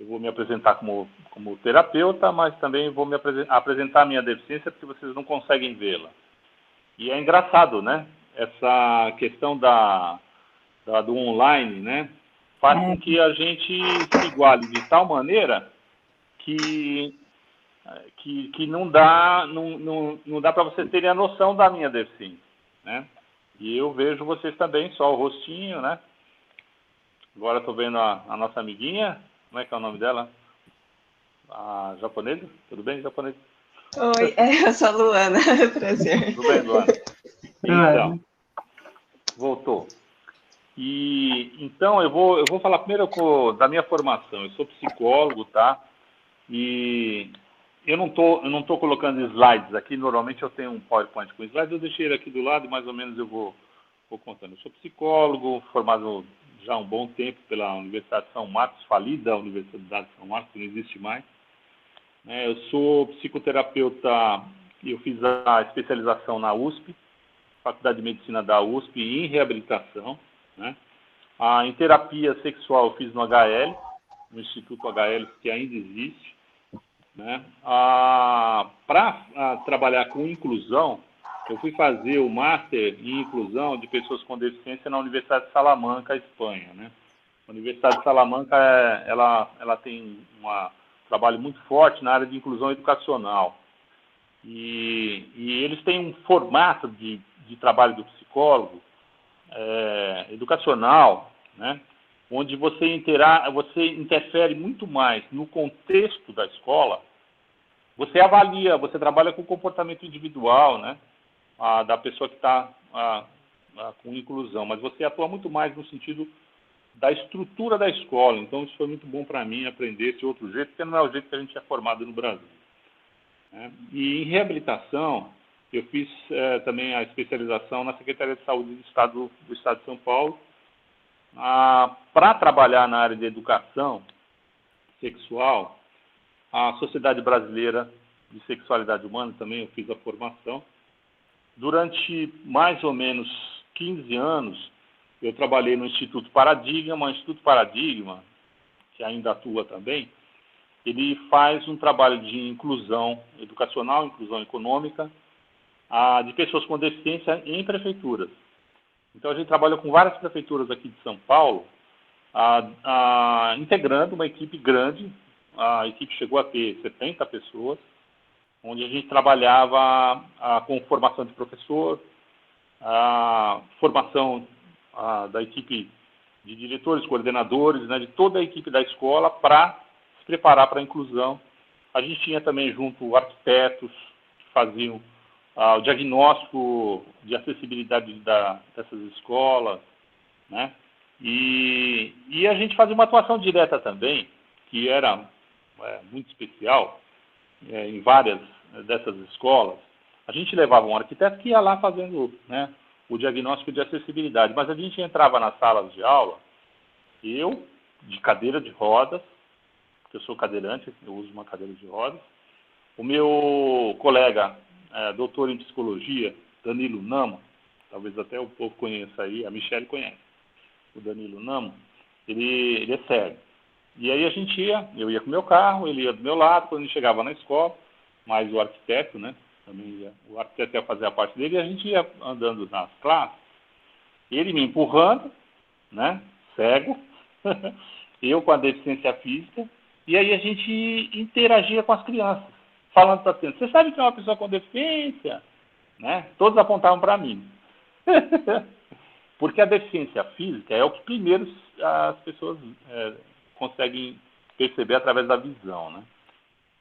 eu vou me apresentar como terapeuta, mas também vou me apresentar a minha deficiência porque vocês não conseguem vê-la. E é engraçado, né? Essa questão do online, né? Faz com que a gente se iguale de tal maneira que não dá para vocês terem a noção da minha deficiência, né? E eu vejo vocês também, só o rostinho, né? Agora estou vendo a nossa amiguinha, como é que é o nome dela? A japonesa? Tudo bem, japonesa? Oi, eu sou a Luana, prazer. Tudo bem, Luana? Então, voltou. E então eu vou falar primeiro da minha formação. Eu sou psicólogo, tá? E eu não tô colocando slides aqui. Normalmente eu tenho um PowerPoint com slides. Eu deixei ele aqui do lado e mais ou menos eu vou contando. Eu sou psicólogo, formado já há um bom tempo pela Universidade de São Marcos, falida a Universidade de São Marcos, que não existe mais. Eu sou psicoterapeuta. Eu fiz a especialização na USP, Faculdade de Medicina da USP, em reabilitação, né? Em terapia sexual eu fiz no HL, no Instituto HL, que ainda existe, né? Para trabalhar com inclusão, eu fui fazer o Master em Inclusão de Pessoas com Deficiência na Universidade de Salamanca, Espanha, né? A Universidade de Salamanca, ela tem um trabalho muito forte na área de inclusão educacional. E eles têm um formato de trabalho do psicólogo educacional, né? Onde você interfere muito mais no contexto da escola. Você avalia, você trabalha com o comportamento individual, né? Da pessoa que está com inclusão, mas você atua muito mais no sentido da estrutura da escola. Então, isso foi muito bom para mim, aprender esse outro jeito, porque não é o jeito que a gente é formado no Brasil. E em reabilitação, eu fiz também a especialização na Secretaria de Saúde do Estado de São Paulo, para trabalhar na área de educação sexual. A Sociedade Brasileira de Sexualidade Humana também eu fiz a formação. Durante mais ou menos 15 anos, eu trabalhei no Instituto Paradigma. O Instituto Paradigma, que ainda atua também, ele faz um trabalho de inclusão educacional, inclusão econômica, de pessoas com deficiência em prefeituras. Então, a gente trabalha com várias prefeituras aqui de São Paulo, integrando uma equipe grande. A equipe chegou a ter 70 pessoas, onde a gente trabalhava com formação de professor, formação da equipe de diretores, coordenadores, né, de toda a equipe da escola para se preparar para a inclusão. A gente tinha também junto arquitetos que faziam o diagnóstico de acessibilidade dessas escolas, né? E a gente fazia uma atuação direta também, que era muito especial, em várias dessas escolas. A gente levava um arquiteto que ia lá fazendo, né, o diagnóstico de acessibilidade, mas a gente entrava nas salas de aula, eu, de cadeira de rodas, porque eu sou cadeirante, eu uso uma cadeira de rodas, o meu colega, doutor em psicologia, Danilo Namo, talvez até o povo conheça aí, a Michelle conhece, o Danilo Namo, ele é cego. E aí eu ia com o meu carro, ele ia do meu lado, quando ele chegava na escola, mais o arquiteto, né, o arquiteto ia fazer a parte dele, e a gente ia andando nas classes, ele me empurrando, né, cego, eu com a deficiência física, e aí a gente interagia com as crianças, falando para as crianças, você sabe que é uma pessoa com deficiência? Né? Todos apontavam para mim. Porque a deficiência física é o que primeiro as pessoas conseguem perceber através da visão, né?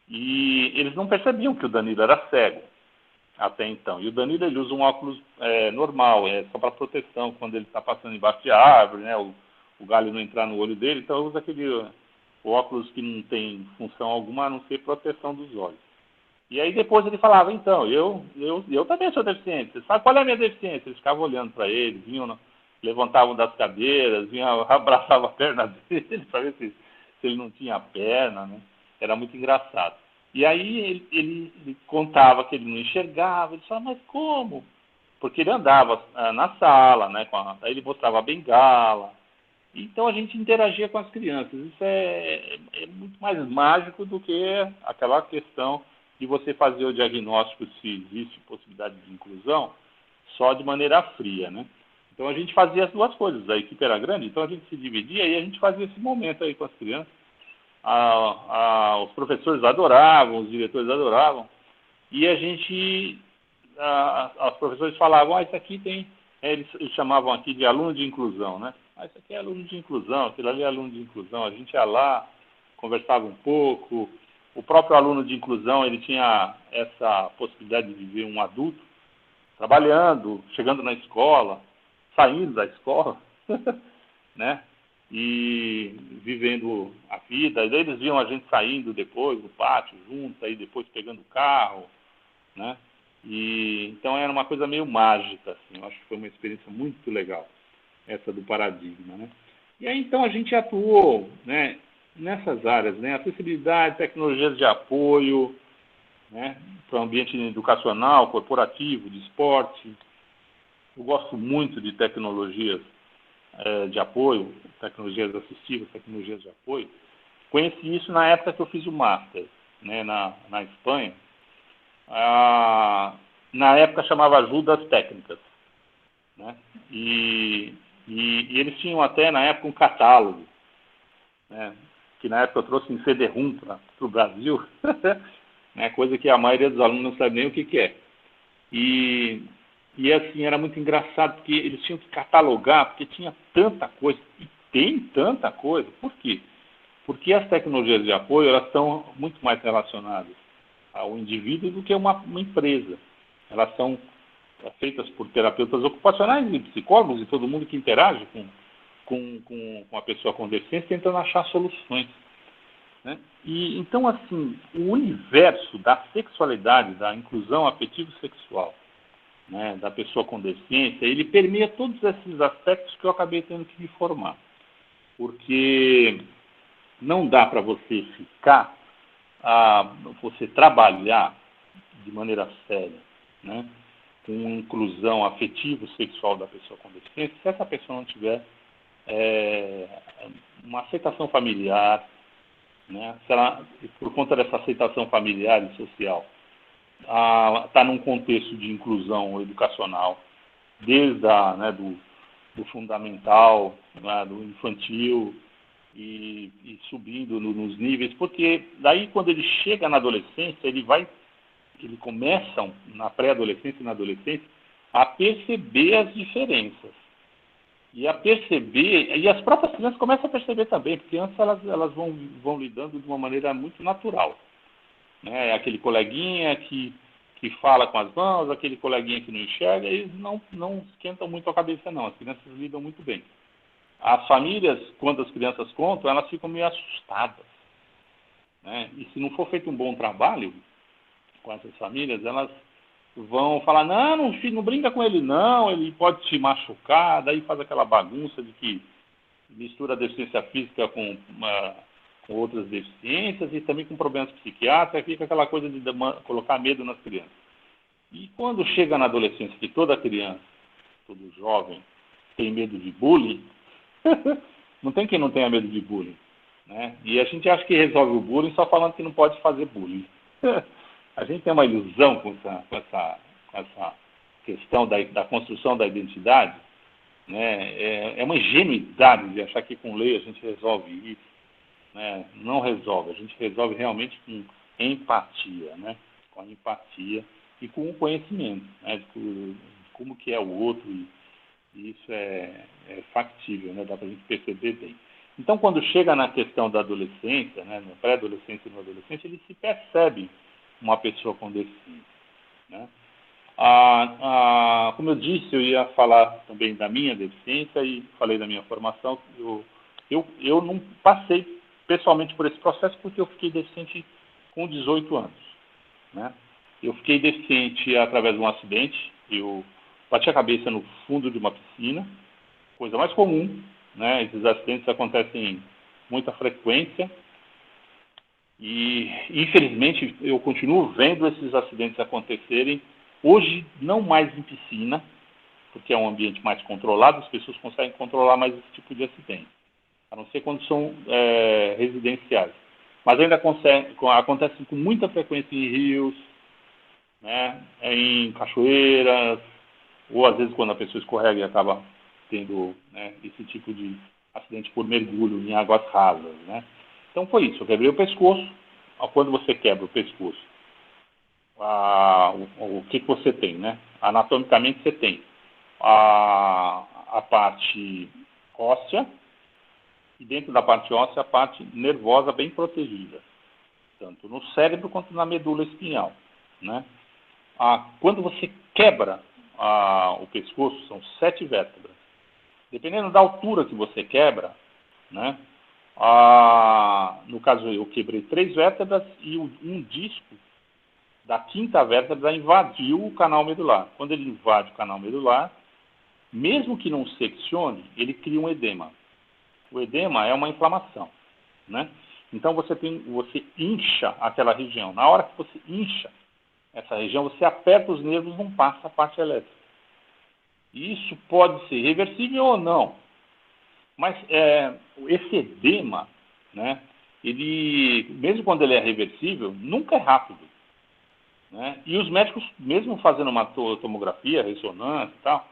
E eles não percebiam que o Danilo era cego até então. E o Danilo, ele usa um óculos normal, só para proteção, quando ele está passando embaixo de árvore, né? O galho não entrar no olho dele, então usa aquele óculos que não tem função alguma a não ser proteção dos olhos. E aí depois ele falava, então, eu também sou deficiente, você sabe qual é a minha deficiência? Eles ficavam olhando para ele, levantavam das cadeiras, abraçavam a perna dele para ver se ele não tinha perna, né? Era muito engraçado. E aí ele contava que ele não enxergava, ele falava, mas como? Porque ele andava na sala, né? Aí ele mostrava a bengala. Então a gente interagia com as crianças. Isso é muito mais mágico do que aquela questão de você fazer o diagnóstico se existe possibilidade de inclusão só de maneira fria, né? Então a gente fazia as duas coisas, a equipe era grande, então a gente se dividia e a gente fazia esse momento aí com as crianças. Os professores adoravam, os diretores adoravam, e a gente, os professores falavam, isso aqui tem, eles chamavam aqui de aluno de inclusão, né? Isso aqui é aluno de inclusão, aquilo ali é aluno de inclusão. A gente ia lá, conversava um pouco. O próprio aluno de inclusão, ele tinha essa possibilidade de ver um adulto trabalhando, chegando na escola, saindo da escola, né? E vivendo a vida. E daí eles viam a gente saindo depois do pátio, juntos, aí depois pegando o carro, né? E então era uma coisa meio mágica, assim. Eu acho que foi uma experiência muito legal, essa do paradigma, né? E aí então a gente atuou, né, nessas áreas, né? Acessibilidade, tecnologias de apoio, né, para o ambiente educacional, corporativo, de esporte. Eu gosto muito de tecnologias de apoio, tecnologias assistivas, tecnologias de apoio. Conheci isso na época que eu fiz o Master, né, na Espanha. Na época chamava Ajudas Técnicas, né? E eles tinham até, na época, um catálogo, né, que na época eu trouxe em CD-ROM para o Brasil, né, coisa que a maioria dos alunos não sabe nem o que é. E assim, era muito engraçado, porque eles tinham que catalogar, porque tinha tanta coisa, e tem tanta coisa. Por quê? Porque as tecnologias de apoio, elas estão muito mais relacionadas ao indivíduo do que uma empresa. Elas são feitas por terapeutas ocupacionais e psicólogos e todo mundo que interage com a pessoa com deficiência, tentando achar soluções, né? E então, assim, o universo da sexualidade, da inclusão afetivo-sexual, né, da pessoa com deficiência, ele permeia todos esses aspectos que eu acabei tendo que me formar. Porque não dá para você você trabalhar de maneira séria, né, com inclusão afetivo-sexual da pessoa com deficiência, se essa pessoa não tiver uma aceitação familiar, né, se ela, por conta dessa aceitação familiar e social, está num contexto de inclusão educacional, desde do fundamental, né, do infantil, e subindo nos níveis, porque daí quando ele chega na adolescência, ele começa na pré-adolescência e na adolescência a perceber as diferenças. E a perceber, e as próprias crianças começam a perceber também, porque antes elas vão lidando de uma maneira muito natural, né? Aquele coleguinha que fala com as mãos, aquele coleguinha que não enxerga, eles não esquentam muito a cabeça não, as crianças lidam muito bem. As famílias, quando as crianças contam, elas ficam meio assustadas, né? E se não for feito um bom trabalho com essas famílias, elas vão falar, não, filho, não brinca com ele não, ele pode te machucar, daí faz aquela bagunça de que mistura a deficiência física com outras deficiências e também com problemas psiquiátricos, fica aquela coisa de colocar medo nas crianças. E quando chega na adolescência, que toda criança, todo jovem tem medo de bullying, não tem quem não tenha medo de bullying, né? E a gente acha que resolve o bullying só falando que não pode fazer bullying. A gente tem uma ilusão com essa questão da construção da identidade, né? É uma ingenuidade de achar que com lei a gente resolve isso, né? Não resolve, a gente resolve realmente com empatia, né? Com a empatia e com o conhecimento, né? De como que é o outro, e isso é factível, né? Dá para a gente perceber bem. Então, quando chega na questão da adolescência, né? Na pré-adolescência e na adolescência, ele se percebe uma pessoa com deficiência, né? Como eu disse, eu ia falar também da minha deficiência e falei da minha formação. Eu não passei pessoalmente por esse processo porque eu fiquei deficiente com 18 anos, né? Eu fiquei deficiente através de um acidente. Eu bati a cabeça no fundo de uma piscina, coisa mais comum, né? Esses acidentes acontecem com muita frequência. E, infelizmente, eu continuo vendo esses acidentes acontecerem, hoje não mais em piscina, porque é um ambiente mais controlado, as pessoas conseguem controlar mais esse tipo de acidente, a não ser quando são residenciais. mas ainda acontece com muita frequência em rios, né, em cachoeiras, ou às vezes quando a pessoa escorrega e acaba tendo, né, esse tipo de acidente por mergulho em águas rasas, né. Então foi isso, eu quebrei o pescoço. Quando você quebra o pescoço, o que você tem, né? Anatomicamente você tem a parte óssea, e dentro da parte óssea a parte nervosa bem protegida, tanto no cérebro quanto na medula espinhal, né? Quando você quebra o pescoço, são 7 vértebras. Dependendo da altura que você quebra, né? No caso, eu quebrei 3 vértebras e um disco da 5ª vértebra invadiu o canal medular. Quando ele invade o canal medular, mesmo que não seccione, ele cria um edema. O edema é uma inflamação, né? Então você incha aquela região. Na hora que você incha essa região, você aperta os nervos, não passa a parte elétrica. Isso pode ser reversível ou não. Mas esse edema, né, ele, mesmo quando ele é reversível, nunca é rápido, né? E os médicos, mesmo fazendo uma tomografia, ressonância e tal,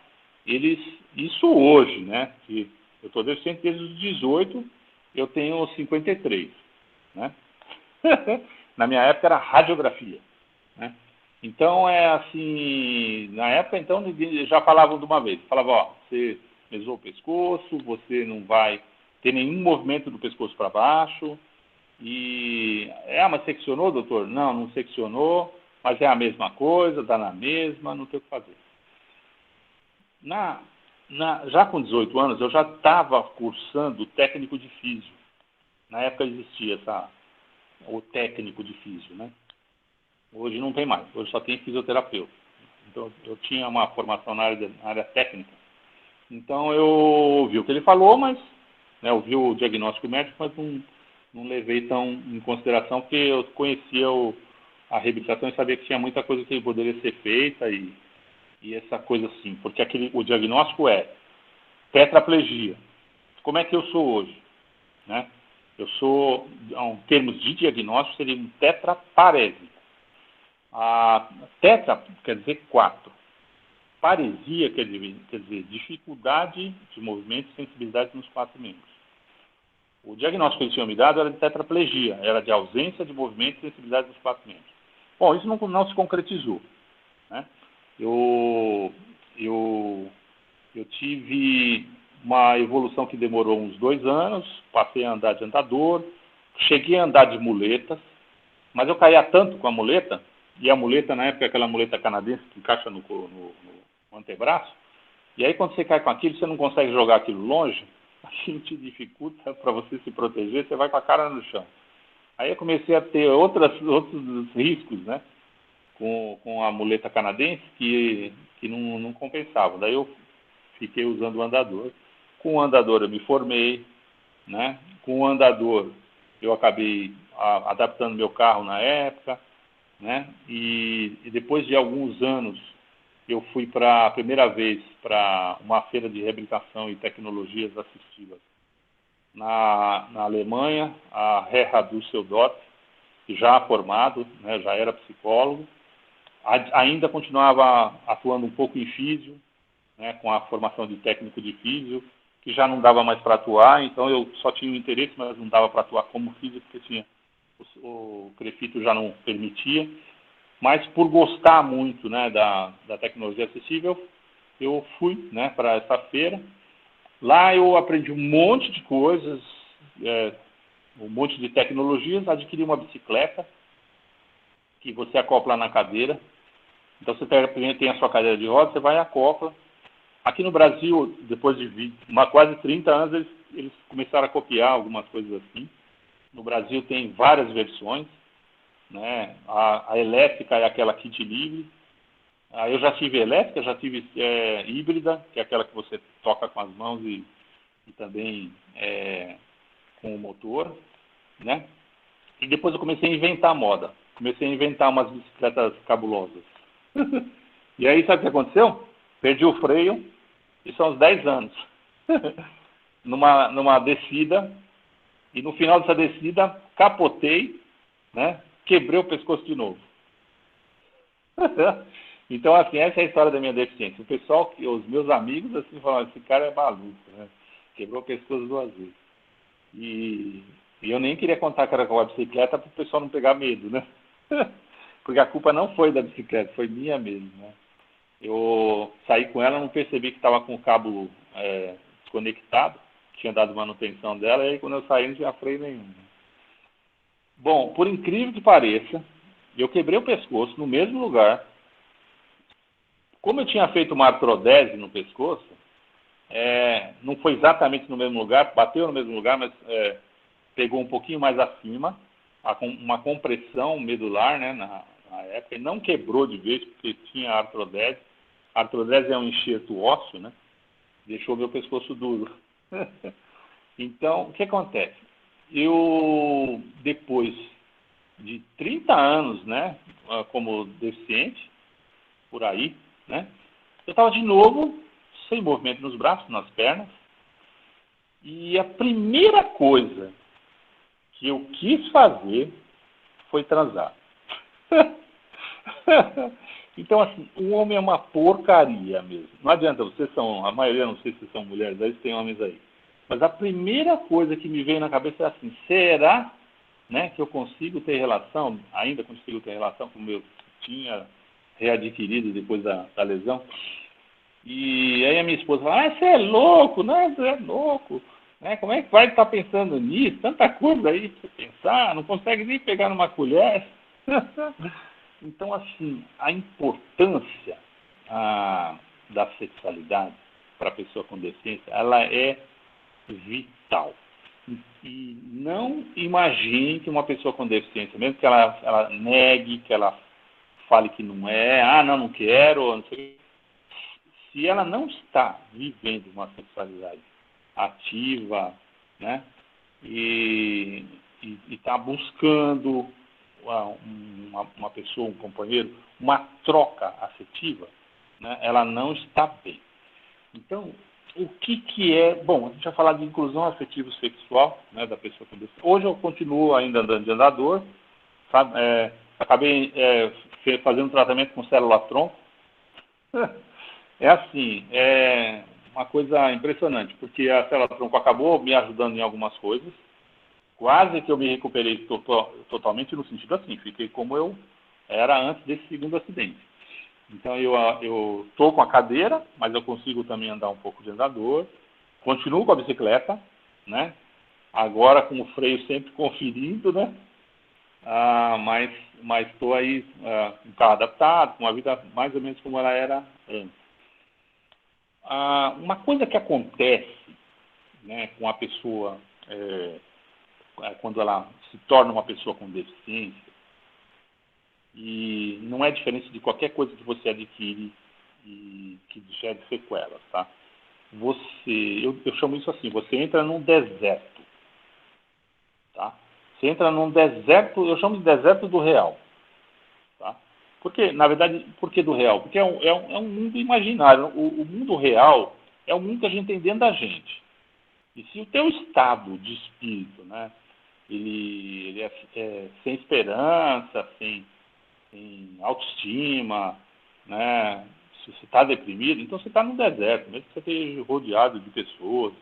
isso hoje, né, que eu estou desde os 18, eu tenho 53, né? Na minha época era radiografia, né? Então assim, na época então já falavam de uma vez, falava, ó, você mesou o pescoço, você não vai ter nenhum movimento do pescoço para baixo, mas seccionou, doutor? Não, não seccionou, mas é a mesma coisa, dá na mesma, não tem o que fazer. Já com 18 anos, eu já estava cursando técnico de físio. Na época existia o técnico de físio, né? Hoje não tem mais, hoje só tem fisioterapeuta. Então, eu tinha uma formação na área técnica. Então, eu ouvi o que ele falou, mas, né, ouvi o diagnóstico médico, mas não levei tão em consideração, porque eu conhecia a reabilitação e sabia que tinha muita coisa que poderia ser feita e essa coisa assim. Porque o diagnóstico é tetraplegia. Como é que eu sou hoje? Né? Eu sou, em termos de diagnóstico, seria um tetraparésico. Tetra quer dizer 4. Paresia quer dizer dificuldade de movimento e sensibilidade nos 4 membros. O diagnóstico que eles tinham me dado era de tetraplegia, era de ausência de movimento e sensibilidade nos 4 membros. Bom, isso não se concretizou, né? Eu tive uma evolução que demorou uns 2 anos, passei a andar de andador, cheguei a andar de muletas, mas eu caía tanto com a muleta, e a muleta na época é aquela muleta canadense que encaixa no antebraço, e aí quando você cai com aquilo, você não consegue jogar aquilo longe, aquilo te dificulta para você se proteger, você vai com a cara no chão. Aí eu comecei a ter outros riscos, né, com a muleta canadense que não compensava. Daí eu fiquei usando o andador. Com o andador eu me formei, né, com o andador eu acabei adaptando meu carro na época, né, e depois de alguns anos eu fui a primeira vez para uma feira de reabilitação e tecnologias assistivas na Alemanha, a Reha Düsseldorf, já formado, né, já era psicólogo, ainda continuava atuando um pouco em físio, né, com a formação de técnico de físio, que já não dava mais para atuar, então eu só tinha o interesse, mas não dava para atuar como físio, porque o CREFITO já não permitia. Mas por gostar muito, né, da tecnologia acessível, eu fui, né, para essa feira. Lá eu aprendi um monte de coisas, um monte de tecnologias, adquiri uma bicicleta que você acopla na cadeira. Então você tem a sua cadeira de rodas, você vai e acopla. Aqui no Brasil, depois de quase 30 anos, eles começaram a copiar algumas coisas assim. No Brasil tem várias versões, né? A elétrica é aquela kit livre. Eu já tive elétrica, já tive híbrida, que é aquela que você toca com as mãos e também com o motor, né? E depois eu comecei a inventar moda. Comecei a inventar umas bicicletas cabulosas. E aí, sabe o que aconteceu? Perdi o freio, isso há uns 10 anos. numa descida, E no final dessa descida, capotei, né? Quebrei o pescoço de novo. Então, assim, essa é a história da minha deficiência. O pessoal, os meus amigos, assim, falaram, esse cara é maluco, né? Quebrou o pescoço 2 vezes. E eu nem queria contar que era com a bicicleta para o pessoal não pegar medo, né? Porque a culpa não foi da bicicleta, foi minha mesmo, né? Eu saí com ela, não percebi que estava com o cabo desconectado, tinha dado manutenção dela, e aí quando eu saí não tinha freio nenhum. Bom, por incrível que pareça, eu quebrei o pescoço no mesmo lugar. Como eu tinha feito uma artrodese no pescoço, não foi exatamente no mesmo lugar, bateu no mesmo lugar, mas pegou um pouquinho mais acima, uma compressão medular, né, na época, e não quebrou de vez, porque tinha artrodese. A artrodese é um enxerto ósseo, né? Deixou meu pescoço duro. Então, o que acontece? Eu, depois de 30 anos, né, como deficiente, por aí, né, eu estava de novo sem movimento nos braços, nas pernas, e a primeira coisa que eu quis fazer foi transar. Então, assim, o homem é uma porcaria mesmo. Não adianta, a maioria, não sei se são mulheres, aí tem homens aí. Mas a primeira coisa que me veio na cabeça é assim, será, né, que eu consigo ter relação, ainda consigo ter relação com o meu tinha readquirido depois da lesão? E aí a minha esposa fala, você é louco, né? Você é louco. Né? Como é que vai estar pensando nisso? Tanta coisa aí para você pensar, não consegue nem pegar numa colher. Então, assim, a importância da sexualidade para a pessoa com deficiência, ela é vital. E não imagine que uma pessoa com deficiência, mesmo que ela negue, que ela fale que não é, não quero, não sei, se ela não está vivendo uma sexualidade ativa, né, e está buscando uma pessoa, um companheiro, uma troca afetiva, né, ela não está bem. Então, o que é... Bom, a gente vai falar de inclusão afetivo-sexual, né, da pessoa com deficiência. Hoje eu continuo ainda andando de andador, sabe? Acabei fazendo tratamento com célula-tronco. É assim, é uma coisa impressionante, porque a célula-tronco acabou me ajudando em algumas coisas. Quase que eu me recuperei totalmente no sentido assim, fiquei como eu era antes desse segundo acidente. Então eu estou com a cadeira, mas eu consigo também andar um pouco de andador. Continuo com a bicicleta, né? Agora com o freio sempre conferindo, né? Mas estou aí com o carro adaptado, com uma vida mais ou menos como ela era antes. Uma coisa que acontece, né, com a pessoa quando ela se torna uma pessoa com deficiência, e não é diferente de qualquer coisa que você adquire e que gere sequelas, tá? Eu chamo isso assim, você entra num deserto, tá? Você entra num deserto, eu chamo de deserto do real, tá? Porque, na verdade, por que do real? Porque é um mundo imaginário. O mundo real é o mundo que a gente tem dentro da gente. E se o teu estado de espírito, né, ele é sem esperança, sem autoestima, né, se você está deprimido, então você está no deserto, mesmo que você esteja rodeado de pessoas,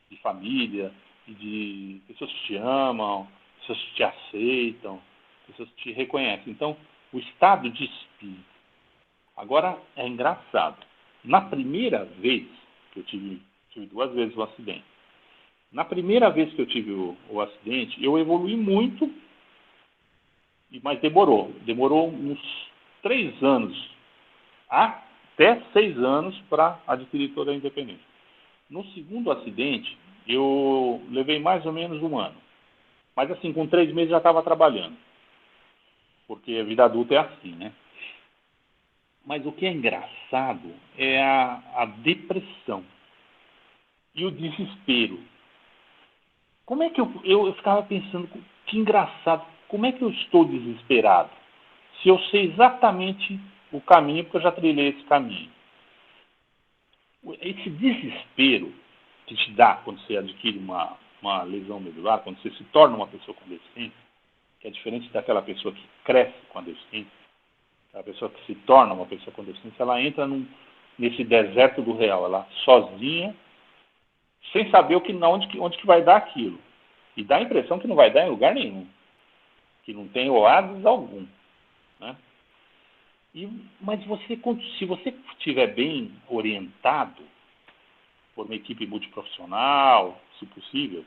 de família, e de pessoas que te amam, pessoas que te aceitam, pessoas que te reconhecem. Então, o estado de espírito. Agora, é engraçado. Na primeira vez que eu tive 2 vezes o acidente, na primeira vez que eu tive o acidente, eu evolui muito, mas demorou. Demorou uns 3 anos, até 6 anos para adquirir toda a independência. No segundo acidente, eu levei mais ou menos 1 ano. Mas assim, com 3 meses já estava trabalhando. Porque a vida adulta é assim, né? Mas o que é engraçado é a depressão e o desespero. Como é que eu ficava pensando, que engraçado, como é que eu estou desesperado? Se eu sei exatamente o caminho, porque eu já trilhei esse caminho. Esse desespero que te dá quando você adquire uma lesão medular, quando você se torna uma pessoa com deficiência, que é diferente daquela pessoa que cresce com a deficiência, a pessoa que se torna uma pessoa com deficiência, ela entra nesse deserto do real, ela sozinha, sem saber onde que vai dar aquilo. E dá a impressão que não vai dar em lugar nenhum, que não tem oásis algum, né? Mas se você estiver bem orientado por uma equipe multiprofissional, se possível,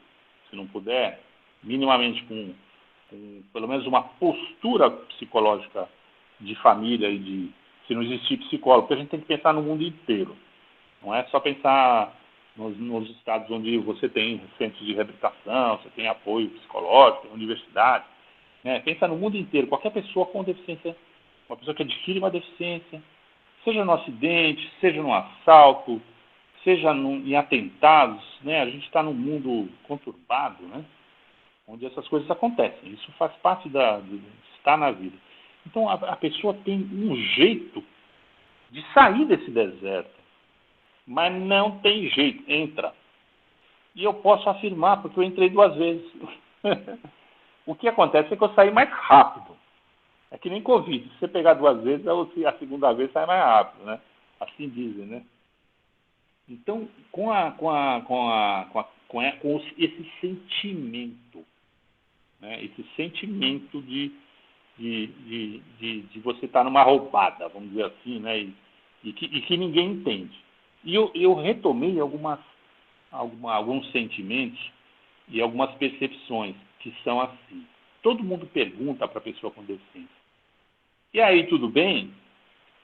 se não puder, minimamente com pelo menos uma postura psicológica de família e se não existir psicólogo, porque a gente tem que pensar no mundo inteiro. Não é só pensar nos estados onde você tem centros de reabilitação, você tem apoio psicológico, universidade, né? Pensa no mundo inteiro. Qualquer pessoa com deficiência, uma pessoa que adquire uma deficiência, seja no acidente, seja no assalto, seja em atentados, né? A gente está num mundo conturbado, né? Onde essas coisas acontecem. Isso faz parte de estar na vida. Então, a pessoa tem um jeito de sair desse deserto, mas não tem jeito, entra. E eu posso afirmar, porque eu entrei 2 vezes. O que acontece é que eu saí mais rápido. É que nem Covid. Se você pegar 2 vezes, a segunda vez sai mais rápido, né? Assim dizem, né? Então, esse sentimento, né? Esse sentimento de você estar numa roubada, vamos dizer assim, né? E que ninguém entende. E eu retomei alguns sentimentos e algumas percepções que são assim. Todo mundo pergunta para a pessoa com deficiência: e aí, tudo bem?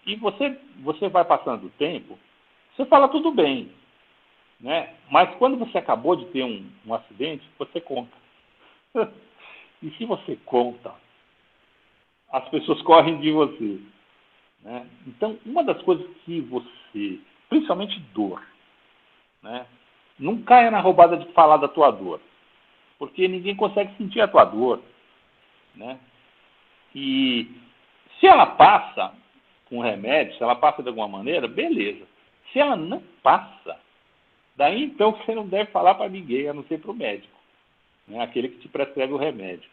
E você vai passando o tempo, você fala tudo bem, né? Mas quando você acabou de ter um acidente, você conta. E se você conta, as pessoas correm de você, né? Então, uma das coisas que você, principalmente dor, né? Não caia na roubada de falar da tua dor, porque ninguém consegue sentir a tua dor, né? E se ela passa com remédio, se ela passa de alguma maneira, beleza. Se ela não passa, daí então você não deve falar para ninguém, a não ser para o médico, né? Aquele que te prescreve o remédio.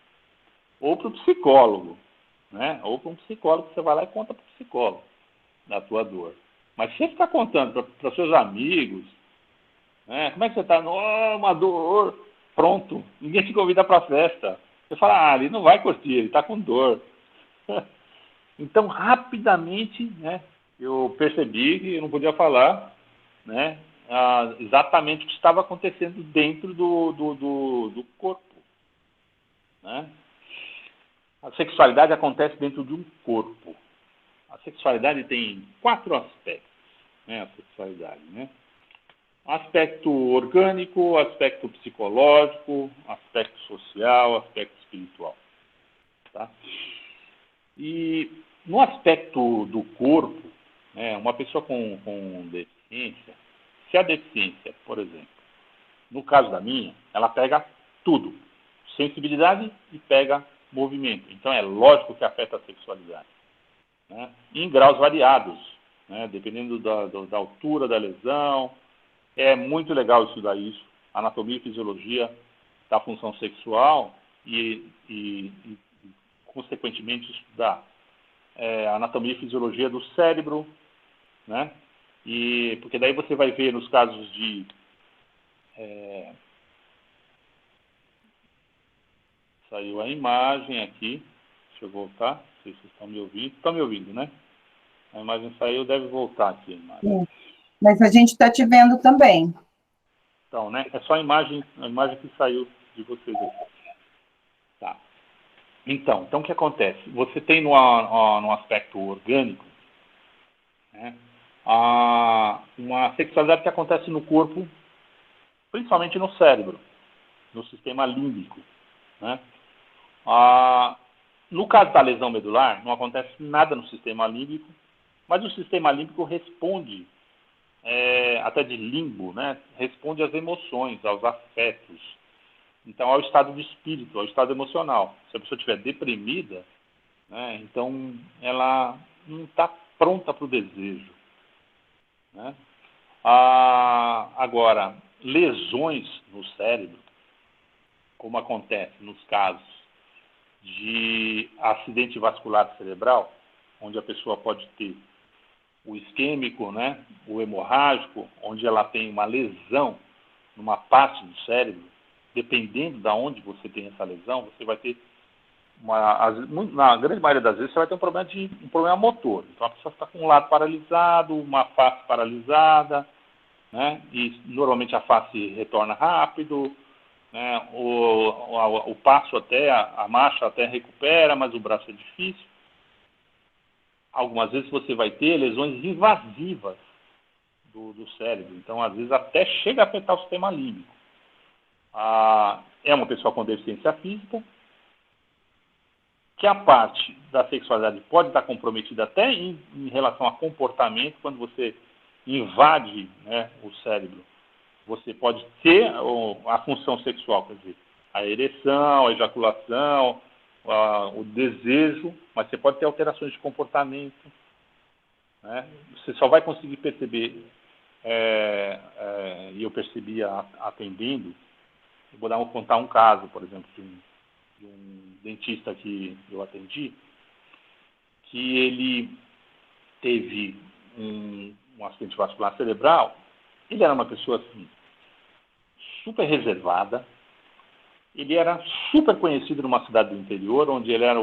Ou para o psicólogo, né? Ou para um psicólogo, que você vai lá e conta para o psicólogo da tua dor. Mas se você ficar contando para seus amigos, né? Como é que você está? Uma dor. Pronto, ninguém te convida para a festa. Você fala, ele não vai curtir, ele está com dor. Então, rapidamente, né, eu percebi que eu não podia falar, né, exatamente o que estava acontecendo dentro do corpo, né? A sexualidade acontece dentro de um corpo. A sexualidade tem 4 aspectos, né, a sexualidade, né? Aspecto orgânico, aspecto psicológico, aspecto social, aspecto espiritual, tá? E no aspecto do corpo, né, uma pessoa com deficiência, se a deficiência, por exemplo, no caso da minha, ela pega tudo, sensibilidade e pega movimento. Então é lógico que afeta a sexualidade, né? Em graus variados, né, dependendo da altura da lesão. É muito legal estudar isso, anatomia e fisiologia da função sexual e consequentemente, estudar anatomia e fisiologia do cérebro, né? Porque daí você vai ver nos casos de saiu a imagem aqui, deixa eu voltar, não sei se vocês estão me ouvindo. Estão me ouvindo, né? A imagem saiu, deve voltar aqui a imagem. Sim. Mas a gente está te vendo também. Então, né? É só a imagem que saiu de vocês aqui. Tá. Então o que acontece? Você tem no aspecto orgânico, né, uma sexualidade que acontece no corpo, principalmente no cérebro, no sistema límbico, né? No caso da lesão medular, não acontece nada no sistema límbico, mas o sistema límbico responde, até de limbo, né? Responde às emoções, aos afetos. Então, ao estado de espírito, ao estado emocional. Se a pessoa estiver deprimida, né, então ela não está pronta para o desejo, né? Agora, lesões no cérebro, como acontece nos casos de acidente vascular cerebral, onde a pessoa pode ter o isquêmico, né, o hemorrágico, onde ela tem uma lesão numa parte do cérebro, dependendo de onde você tem essa lesão, você vai ter na grande maioria das vezes você vai ter um problema motor. Então a pessoa está com um lado paralisado, uma face paralisada, né, e normalmente a face retorna rápido, né, o passo até, a marcha até recupera, mas o braço é difícil. Algumas vezes você vai ter lesões invasivas do cérebro, então às vezes até chega a afetar o sistema límbico. É uma pessoa com deficiência física, que a parte da sexualidade pode estar comprometida até em relação a comportamento, quando você invade, né, o cérebro, você pode ter a função sexual, quer dizer, a ereção, a ejaculação, o desejo, mas você pode ter alterações de comportamento, né? Você só vai conseguir perceber, e eu percebia atendendo, eu vou contar um caso, por exemplo, de um dentista que eu atendi, que ele teve um acidente vascular cerebral. Ele era uma pessoa assim, super reservada, ele era super conhecido numa cidade do interior, onde ele era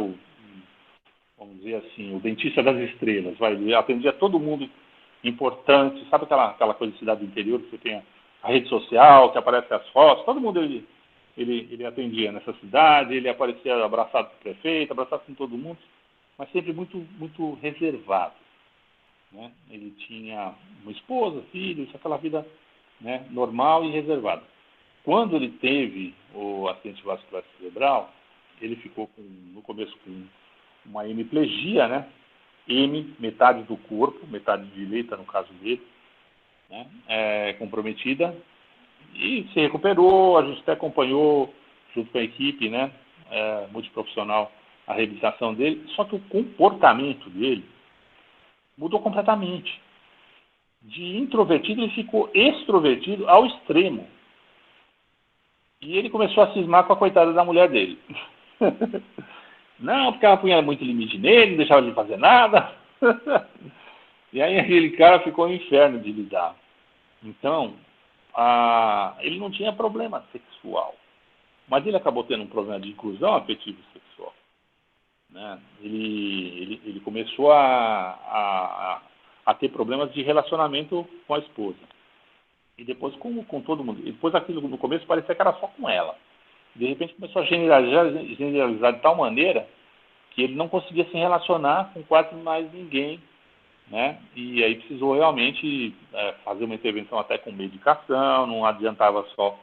vamos dizer assim, o dentista das estrelas. Ele atendia todo mundo importante, sabe aquela coisa de cidade do interior, que você tem a rede social, que aparece as fotos, todo mundo ele atendia nessa cidade, ele aparecia abraçado com o prefeito, abraçado com todo mundo, mas sempre muito, muito reservado, né? Ele tinha uma esposa, filhos, aquela vida, né, normal e reservada. Quando ele teve o acidente vascular cerebral, ele ficou no começo com uma hemiplegia, né? Metade do corpo, metade direita no caso dele, né, comprometida, e se recuperou. A gente até acompanhou, junto com a equipe, né, multiprofissional, a reabilitação dele, só que o comportamento dele mudou completamente. De introvertido ele ficou extrovertido ao extremo. E ele começou a cismar com a coitada da mulher dele. Não, porque ela punha muito limite nele, não deixava ele fazer nada. E aí aquele cara ficou um inferno de lidar. Então, ele não tinha problema sexual, mas ele acabou tendo um problema de inclusão afetivo sexual, né? Ele começou a ter problemas de relacionamento com a esposa. E depois com todo mundo. E depois aquilo no começo parecia que era só com ela. De repente começou a generalizar de tal maneira que ele não conseguia se relacionar com quase mais ninguém, né? E aí precisou realmente fazer uma intervenção até com medicação, não adiantava só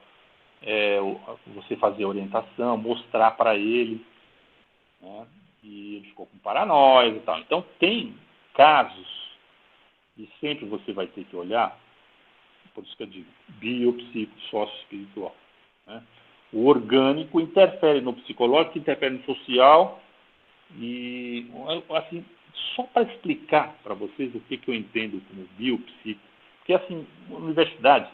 você fazer orientação, mostrar para ele, né? E ele ficou com paranoia e tal. Então tem casos, e sempre você vai ter que olhar, por isso que eu digo, biopsico, sócio-espiritual, né? O orgânico interfere no psicológico, interfere no social, e assim, só para explicar para vocês o que eu entendo como biopsico, porque assim, na universidade,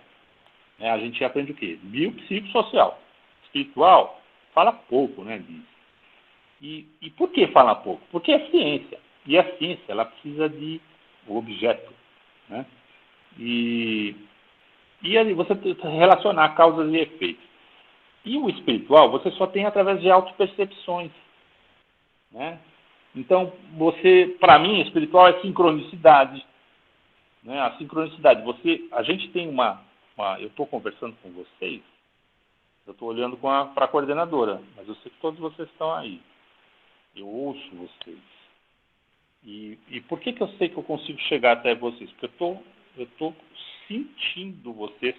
né, a gente aprende o quê? Biopsicossocial. Espiritual, fala pouco, né, disso. E por que fala pouco? Porque é ciência. E a ciência, ela precisa de objeto, né? E aí você relacionar causas e efeitos. E o espiritual, você só tem através de autopercepções, né? Então, para mim, espiritual é sincronicidade, né? A sincronicidade, a gente tem eu estou conversando com vocês, eu estou olhando para a coordenadora, mas eu sei que todos vocês estão aí. Eu ouço vocês. E por que eu sei que eu consigo chegar até vocês? Porque eu estou sentindo vocês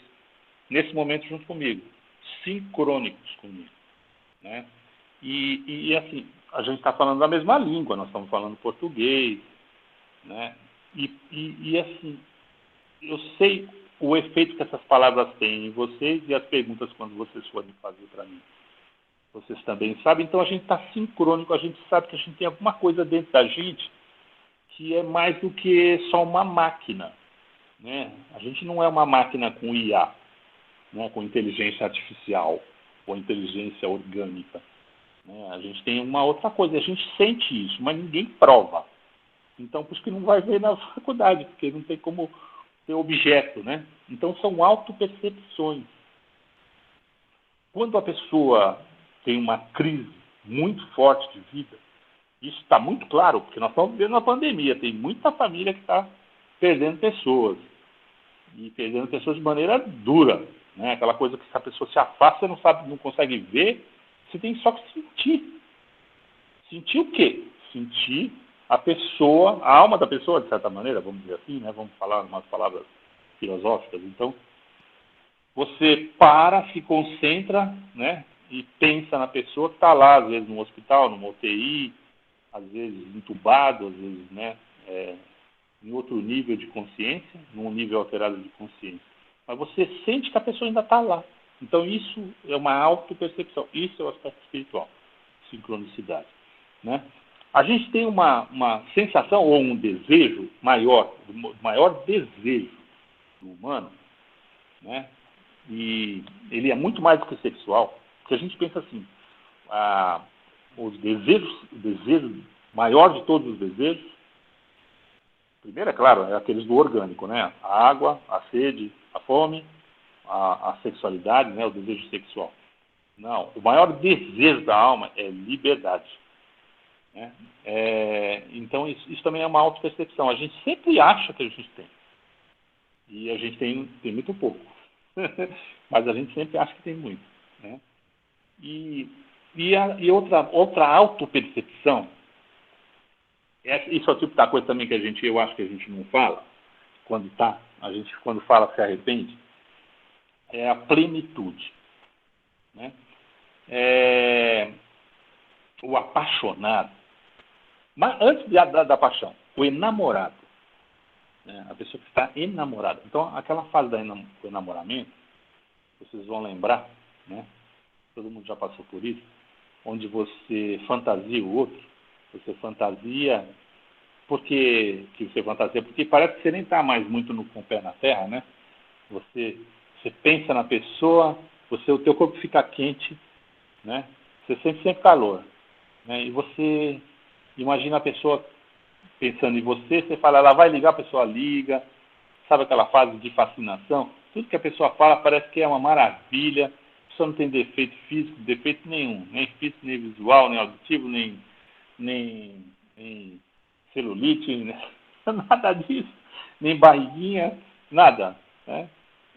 nesse momento junto comigo, sincrônicos comigo, né? E assim, a gente está falando a mesma língua, nós estamos falando português, né? E assim, eu sei o efeito que essas palavras têm em vocês e as perguntas quando vocês forem fazer para mim. Vocês também sabem, então a gente está sincrônico, a gente sabe que a gente tem alguma coisa dentro da gente que é mais do que só uma máquina, né? A gente não é uma máquina com IA, né, com inteligência artificial. ou a inteligência orgânica. Né? A gente tem uma outra coisa, a gente sente isso, mas ninguém prova. Então, por isso que não vai ver na faculdade, porque não tem como ter objeto, né? Então, são autopercepções. Quando a pessoa tem uma crise muito forte de vida, isso está muito claro, porque nós estamos vivendo uma pandemia, tem muita família que está perdendo pessoas, e perdendo pessoas de maneira dura, né? Aquela coisa que se a pessoa se afasta, você não sabe, não consegue ver, você tem só que sentir. Sentir o quê? Sentir a pessoa, a alma da pessoa, de certa maneira, vamos dizer assim, né? Vamos falar umas palavras filosóficas. Então, você para, se concentra, né? E pensa na pessoa que está lá, às vezes no hospital, numa UTI, às vezes entubado, às vezes, né? Em outro nível de consciência, num nível alterado de consciência. Mas você sente que a pessoa ainda está lá. Então, isso é uma autopercepção. Isso é o aspecto espiritual, sincronicidade. Né? A gente tem uma sensação ou um desejo maior, o maior desejo do humano, né? E ele é muito mais do que sexual, porque a gente pensa assim, o desejo maior de todos os desejos, primeiro, é claro, é aqueles do orgânico, né? A água, a sede, a fome, a sexualidade, né? O desejo sexual. Não, o maior desejo da alma é liberdade. Né? Então, isso também é uma autopercepção. A gente sempre acha que a gente tem. E a gente tem muito pouco. Mas a gente sempre acha que tem muito. Né? E outra autopercepção, isso é o tipo da coisa também que eu acho que a gente não fala, quando fala se arrepende, é a plenitude. Né? O apaixonado, mas antes da paixão, o enamorado, né? A pessoa que está enamorada. Então, aquela fase do enamoramento, vocês vão lembrar, né? Todo mundo já passou por isso, onde você fantasia o outro, você fantasia, porque parece que você nem está mais muito com o pé na terra, né? Você pensa na pessoa, o teu corpo fica quente, né? Você sente sempre calor, né? E você imagina a pessoa pensando em você, você fala, ela vai ligar, a pessoa liga, sabe aquela fase de fascinação? Tudo que a pessoa fala parece que é uma maravilha, a pessoa não tem defeito físico, defeito nenhum, nem físico, nem visual, nem auditivo, nem celulite, né? Nada disso, nem barriguinha, nada, né?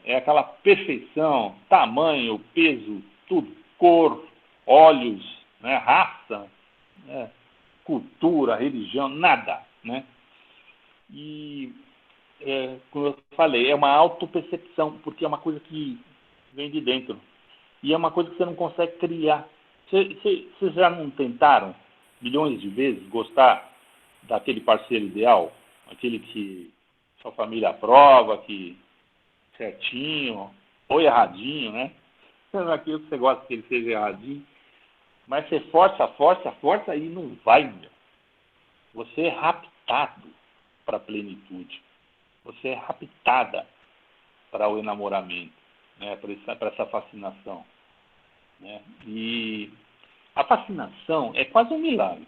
É aquela perfeição, tamanho, peso, tudo, cor, olhos, né? Raça, né? Cultura, religião, nada, né? E, como eu falei, é uma autopercepção, porque é uma coisa que vem de dentro. E é uma coisa que você não consegue criar. Vocês já não tentaram, milhões de vezes, gostar daquele parceiro ideal? Aquele que sua família aprova, que certinho, ou erradinho, né? Aquilo que você gosta que ele seja erradinho. Mas você força e não vai, meu. Você é raptado para a plenitude. Você é raptada para o enamoramento, né? Para essa fascinação. Né? E a fascinação é quase um milagre.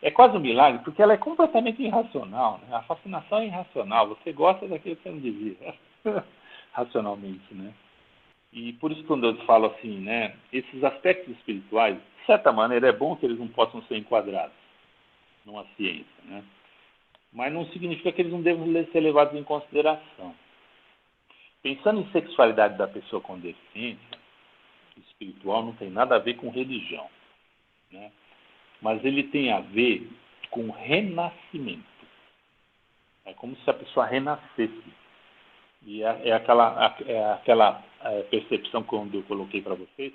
É quase um milagre, porque ela é completamente irracional. Né? A fascinação é irracional. Você gosta daquilo que você não devia, racionalmente, né? E por isso, quando eu falo assim, né, esses aspectos espirituais, de certa maneira, é bom que eles não possam ser enquadrados numa ciência, né? Mas não significa que eles não devem ser levados em consideração. Pensando em sexualidade da pessoa com deficiência, espiritual não tem nada a ver com religião, né? Mas ele tem a ver com renascimento. É como se a pessoa renascesse. E é aquela percepção, quando eu coloquei para vocês,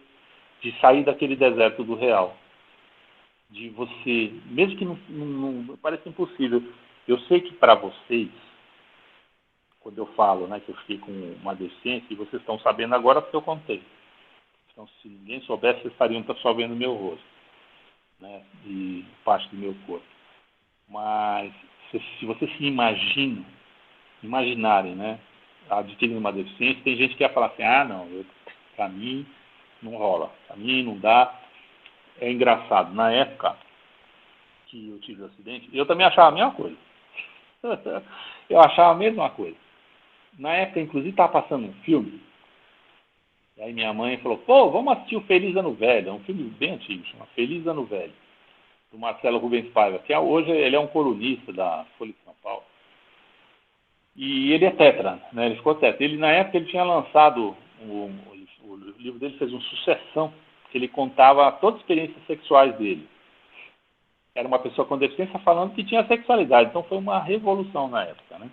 de sair daquele deserto do real. De você, mesmo que não parece impossível, eu sei que para vocês, quando eu falo, né, que eu fiquei com uma deficiência, e vocês estão sabendo agora porque eu contei. Então, se ninguém soubesse, vocês estariam só vendo o meu rosto, né, e parte do meu corpo. Mas, se vocês se imaginarem, né, adquirindo uma deficiência, tem gente que ia falar assim, não, para mim, Não rola. Para mim não dá. É engraçado. Na época que eu tive o acidente, eu também achava a mesma coisa. Eu achava a mesma coisa. Na época, inclusive, estava passando um filme. E aí minha mãe falou, pô, vamos assistir o Feliz Ano Velho. É um filme bem antigo, chama Feliz Ano Velho, do Marcelo Rubens Paiva, que hoje ele é um colunista da Folha de São Paulo. E ele é tetra, né? Ele ficou tetra. Ele, na época, ele tinha lançado, o livro dele fez uma sucessão, que ele contava todas as experiências sexuais dele. Era uma pessoa com deficiência falando que tinha sexualidade. Então foi uma revolução na época, né?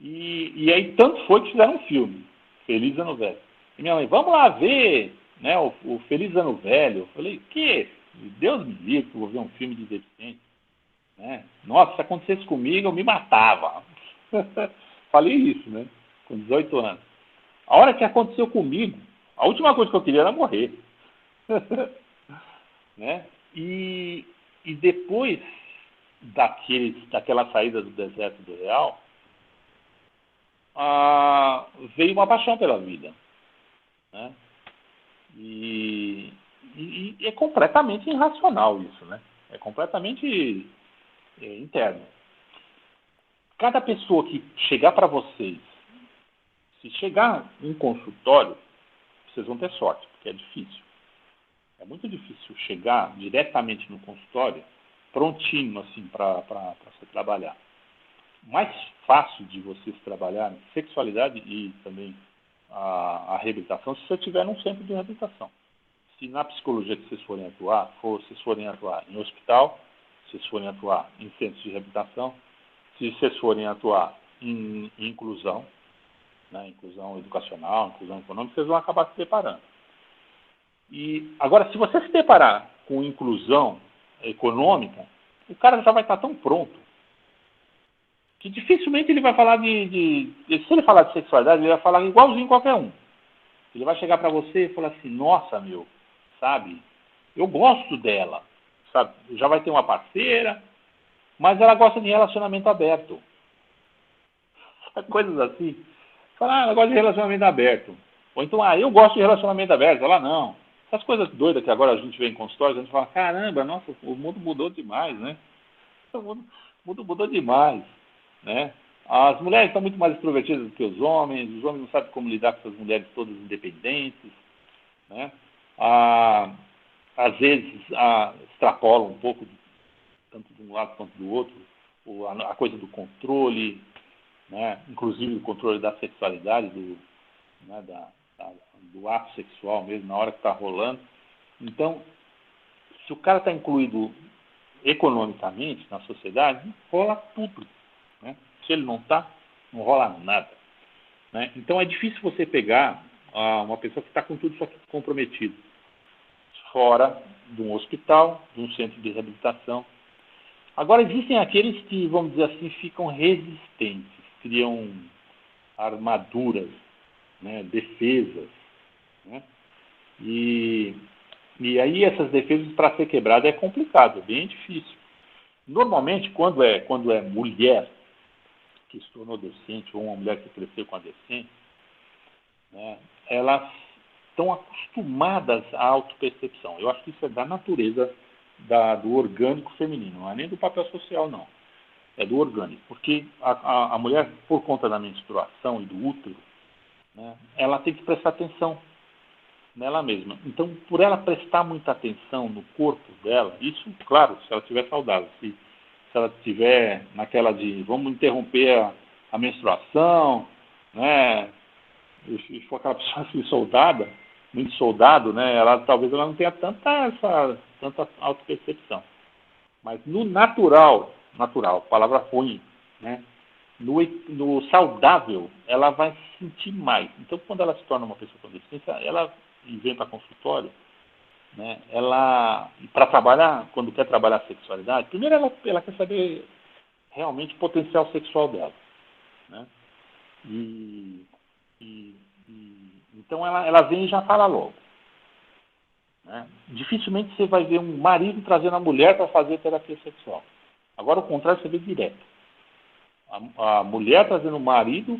E aí tanto foi que fizeram um filme, Feliz Ano Velho. E minha mãe, vamos lá ver, né, o Feliz Ano Velho. Eu falei, que? Deus me livre que eu vou ver um filme de deficiente. Né? Nossa, se acontecesse comigo, eu me matava. Falei isso, né? Com 18 anos. A hora que aconteceu comigo, a última coisa que eu queria era morrer. Né? E depois daquela saída do deserto do Real, veio uma paixão pela vida. Né? E é completamente irracional isso, né? É completamente interno. Cada pessoa que chegar para vocês, se chegar em consultório, vocês vão ter sorte, porque é difícil. É muito difícil chegar diretamente no consultório, prontinho, assim, para você trabalhar. O mais fácil de vocês trabalharem sexualidade e também a reabilitação, se você tiver num centro de reabilitação. Se na psicologia que vocês forem atuar, vocês forem atuar em hospital, se vocês forem atuar em centros de reabilitação, se vocês forem atuar em inclusão, né, inclusão educacional, inclusão econômica, vocês vão acabar se deparando. E agora, se você se deparar com inclusão econômica, o cara já vai estar tão pronto que dificilmente ele vai falar se ele falar de sexualidade, ele vai falar igualzinho qualquer um. Ele vai chegar para você e falar assim, nossa, meu, sabe, eu gosto dela, sabe, já vai ter uma parceira, mas ela gosta de relacionamento aberto. Coisas assim. Fala, ela gosta de relacionamento aberto. Ou então, eu gosto de relacionamento aberto. Ela, não. Essas coisas doidas que agora a gente vê em consultórios, a gente fala, caramba, nossa, o mundo mudou demais, né? O mundo mudou demais, né? As mulheres estão muito mais extrovertidas do que os homens não sabem como lidar com essas mulheres todas independentes, né? Às vezes extrapolam um pouco, tanto de um lado quanto do outro, a coisa do controle, né? Inclusive o controle da sexualidade, né? do ato sexual mesmo, na hora que está rolando. Então, se o cara está incluído economicamente na sociedade, rola tudo. Né? Se ele não está, não rola nada. Né? Então é difícil você pegar uma pessoa que está com tudo isso aqui comprometido, fora de um hospital, de um centro de reabilitação. Agora existem aqueles que, vamos dizer assim, ficam resistentes, criam armaduras, né, defesas. Né? E aí essas defesas, para ser quebrada, é complicado, é bem difícil. Normalmente, quando é mulher que se tornou deficiente, ou uma mulher que cresceu com a deficiência, né, elas estão acostumadas à autopercepção. Eu acho que isso é da natureza do orgânico feminino, não é nem do papel social, não. É do orgânico. Porque a mulher, por conta da menstruação e do útero, né, ela tem que prestar atenção nela mesma. Então, por ela prestar muita atenção no corpo dela, isso, claro, se ela estiver saudável, se ela estiver naquela de vamos interromper a menstruação, né, e for aquela pessoa assim, soldada, muito soldado, né, talvez ela não tenha tanta autopercepção. Mas no natural, palavra ruim, né, no saudável, ela vai se sentir mais. Então, quando ela se torna uma pessoa com deficiência, ela vem para consultório, né, para trabalhar, quando quer trabalhar a sexualidade, primeiro ela quer saber realmente o potencial sexual dela. Né? Então ela vem e já fala logo. Né? Dificilmente você vai ver um marido trazendo a mulher para fazer terapia sexual. Agora, o contrário, você vê direto. A mulher trazendo o marido,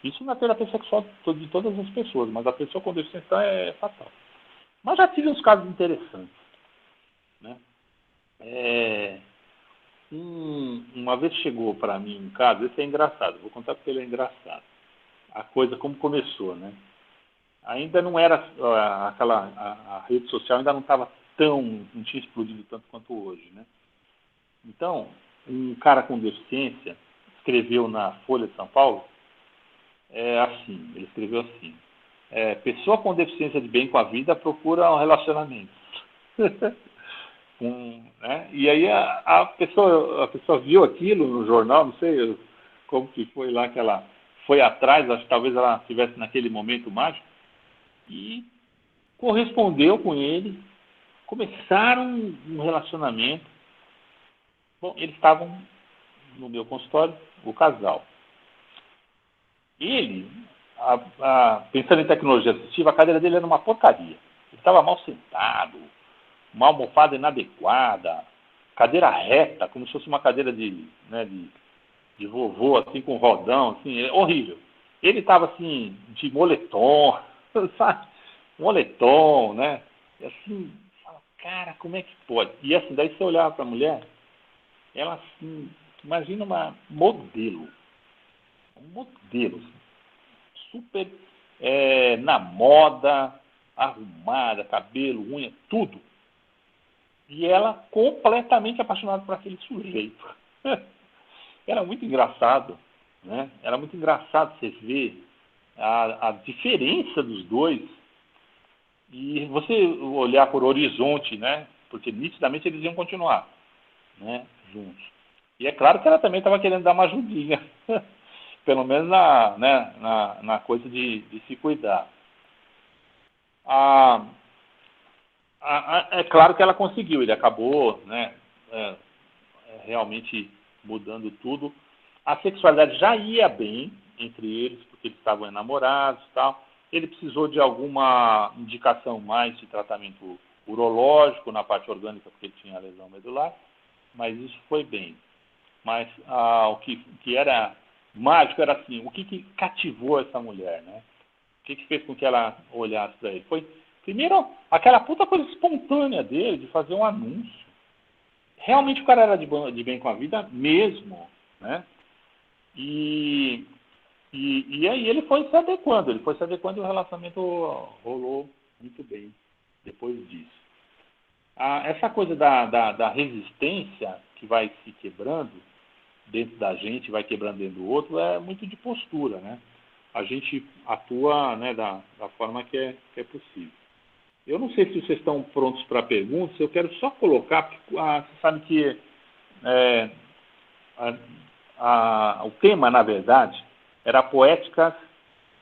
isso na terapia sexual de todas as pessoas, mas a pessoa com deficiência é fatal. Mas já tive uns casos interessantes, né? Uma vez chegou para mim um caso, esse é engraçado, vou contar porque ele é engraçado. A coisa como começou, né? Ainda não era a rede social ainda não estava não tinha explodido tanto quanto hoje, né? Então, um cara com deficiência escreveu na Folha de São Paulo, ele escreveu assim, pessoa com deficiência de bem com a vida procura um relacionamento. Né? E aí a pessoa viu aquilo no jornal, não sei como que foi lá que ela foi atrás, acho que talvez ela estivesse naquele momento mágico, e correspondeu com ele, começaram um relacionamento. Bom, eles estavam no meu consultório, o casal. Ele, pensando em tecnologia assistiva, a cadeira dele era uma porcaria. Ele estava mal sentado, uma almofada inadequada, cadeira reta, como se fosse uma cadeira de vovô, assim, com rodão, assim, horrível. Ele estava, assim, de moletom, sabe? Moletom, né? E assim, fala, cara, como é que pode? E assim, daí você olhava para a mulher, ela, assim, imagina uma modelo. Um modelo, assim, super na moda, arrumada, cabelo, unha, tudo. E ela completamente apaixonada por aquele sujeito. Era muito engraçado, né? Era muito engraçado você ver a diferença dos dois e você olhar por horizonte, né? Porque nitidamente eles iam continuar, né? Juntos. E é claro que ela também estava querendo dar uma ajudinha, pelo menos na coisa de se cuidar. É claro que ela conseguiu, ele acabou, né? Realmente mudando tudo. A sexualidade já ia bem entre eles, porque eles estavam enamorados e tal. Ele precisou de alguma indicação mais de tratamento urológico na parte orgânica, porque ele tinha lesão medular, mas isso foi bem. Mas o que era mágico era assim, o que cativou essa mulher, né? O que fez com que ela olhasse para ele? Foi, primeiro, aquela puta coisa espontânea dele de fazer um anúncio. Realmente o cara era de bem com a vida mesmo, né? E aí ele foi se adequando e o relacionamento rolou muito bem depois disso. Essa coisa da resistência que vai se quebrando dentro da gente, vai quebrando dentro do outro, é muito de postura, né? A gente atua, né, da forma que é possível. Eu não sei se vocês estão prontos para perguntas, eu quero só colocar, porque você sabe que o tema, na verdade, era poéticas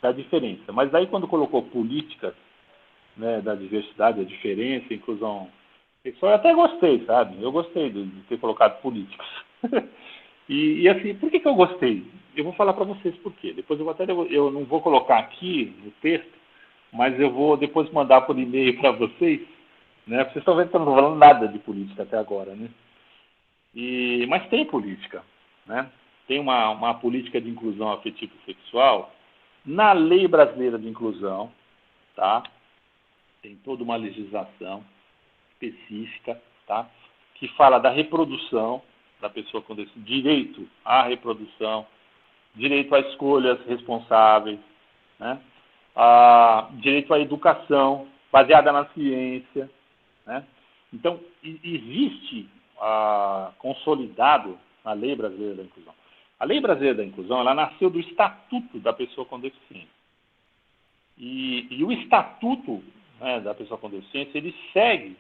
da diferença. Mas daí quando colocou políticas, né, da diversidade, da diferença, inclusão sexual, eu até gostei, sabe? Eu gostei de ter colocado políticas. e assim, por que eu gostei? Eu vou falar para vocês por quê. Depois eu não vou colocar aqui no texto, mas eu vou depois mandar por e-mail para vocês, né? Vocês estão vendo que eu não estou falando nada de política até agora, né? Mas tem política, né? Tem uma política de inclusão afetiva e sexual na Lei Brasileira de Inclusão, tá? Tem toda uma legislação específica, tá? Que fala da reprodução da pessoa com direito à reprodução, direito a escolhas responsáveis, né? Direito à educação baseada na ciência, né? Então, existe consolidado na Lei Brasileira da Inclusão. A Lei Brasileira da Inclusão, ela nasceu do Estatuto da Pessoa com Deficiência. E o Estatuto, né, da Pessoa com Deficiência, ele segue,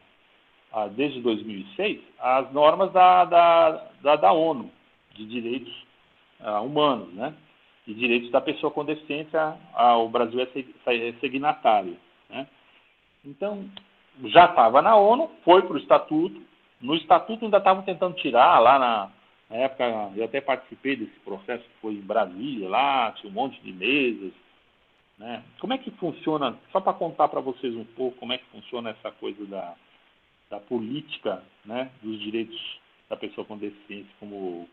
desde 2006, as normas da ONU, de direitos humanos, né? E direitos da pessoa com deficiência, o Brasil é signatário, né? Então, já estava na ONU, foi para o Estatuto. No Estatuto ainda estavam tentando tirar, lá na época, eu até participei desse processo que foi em Brasília, lá tinha um monte de mesas, né? Como é que funciona, só para contar para vocês um pouco como é que funciona essa coisa da política, né, dos direitos da pessoa com deficiência, como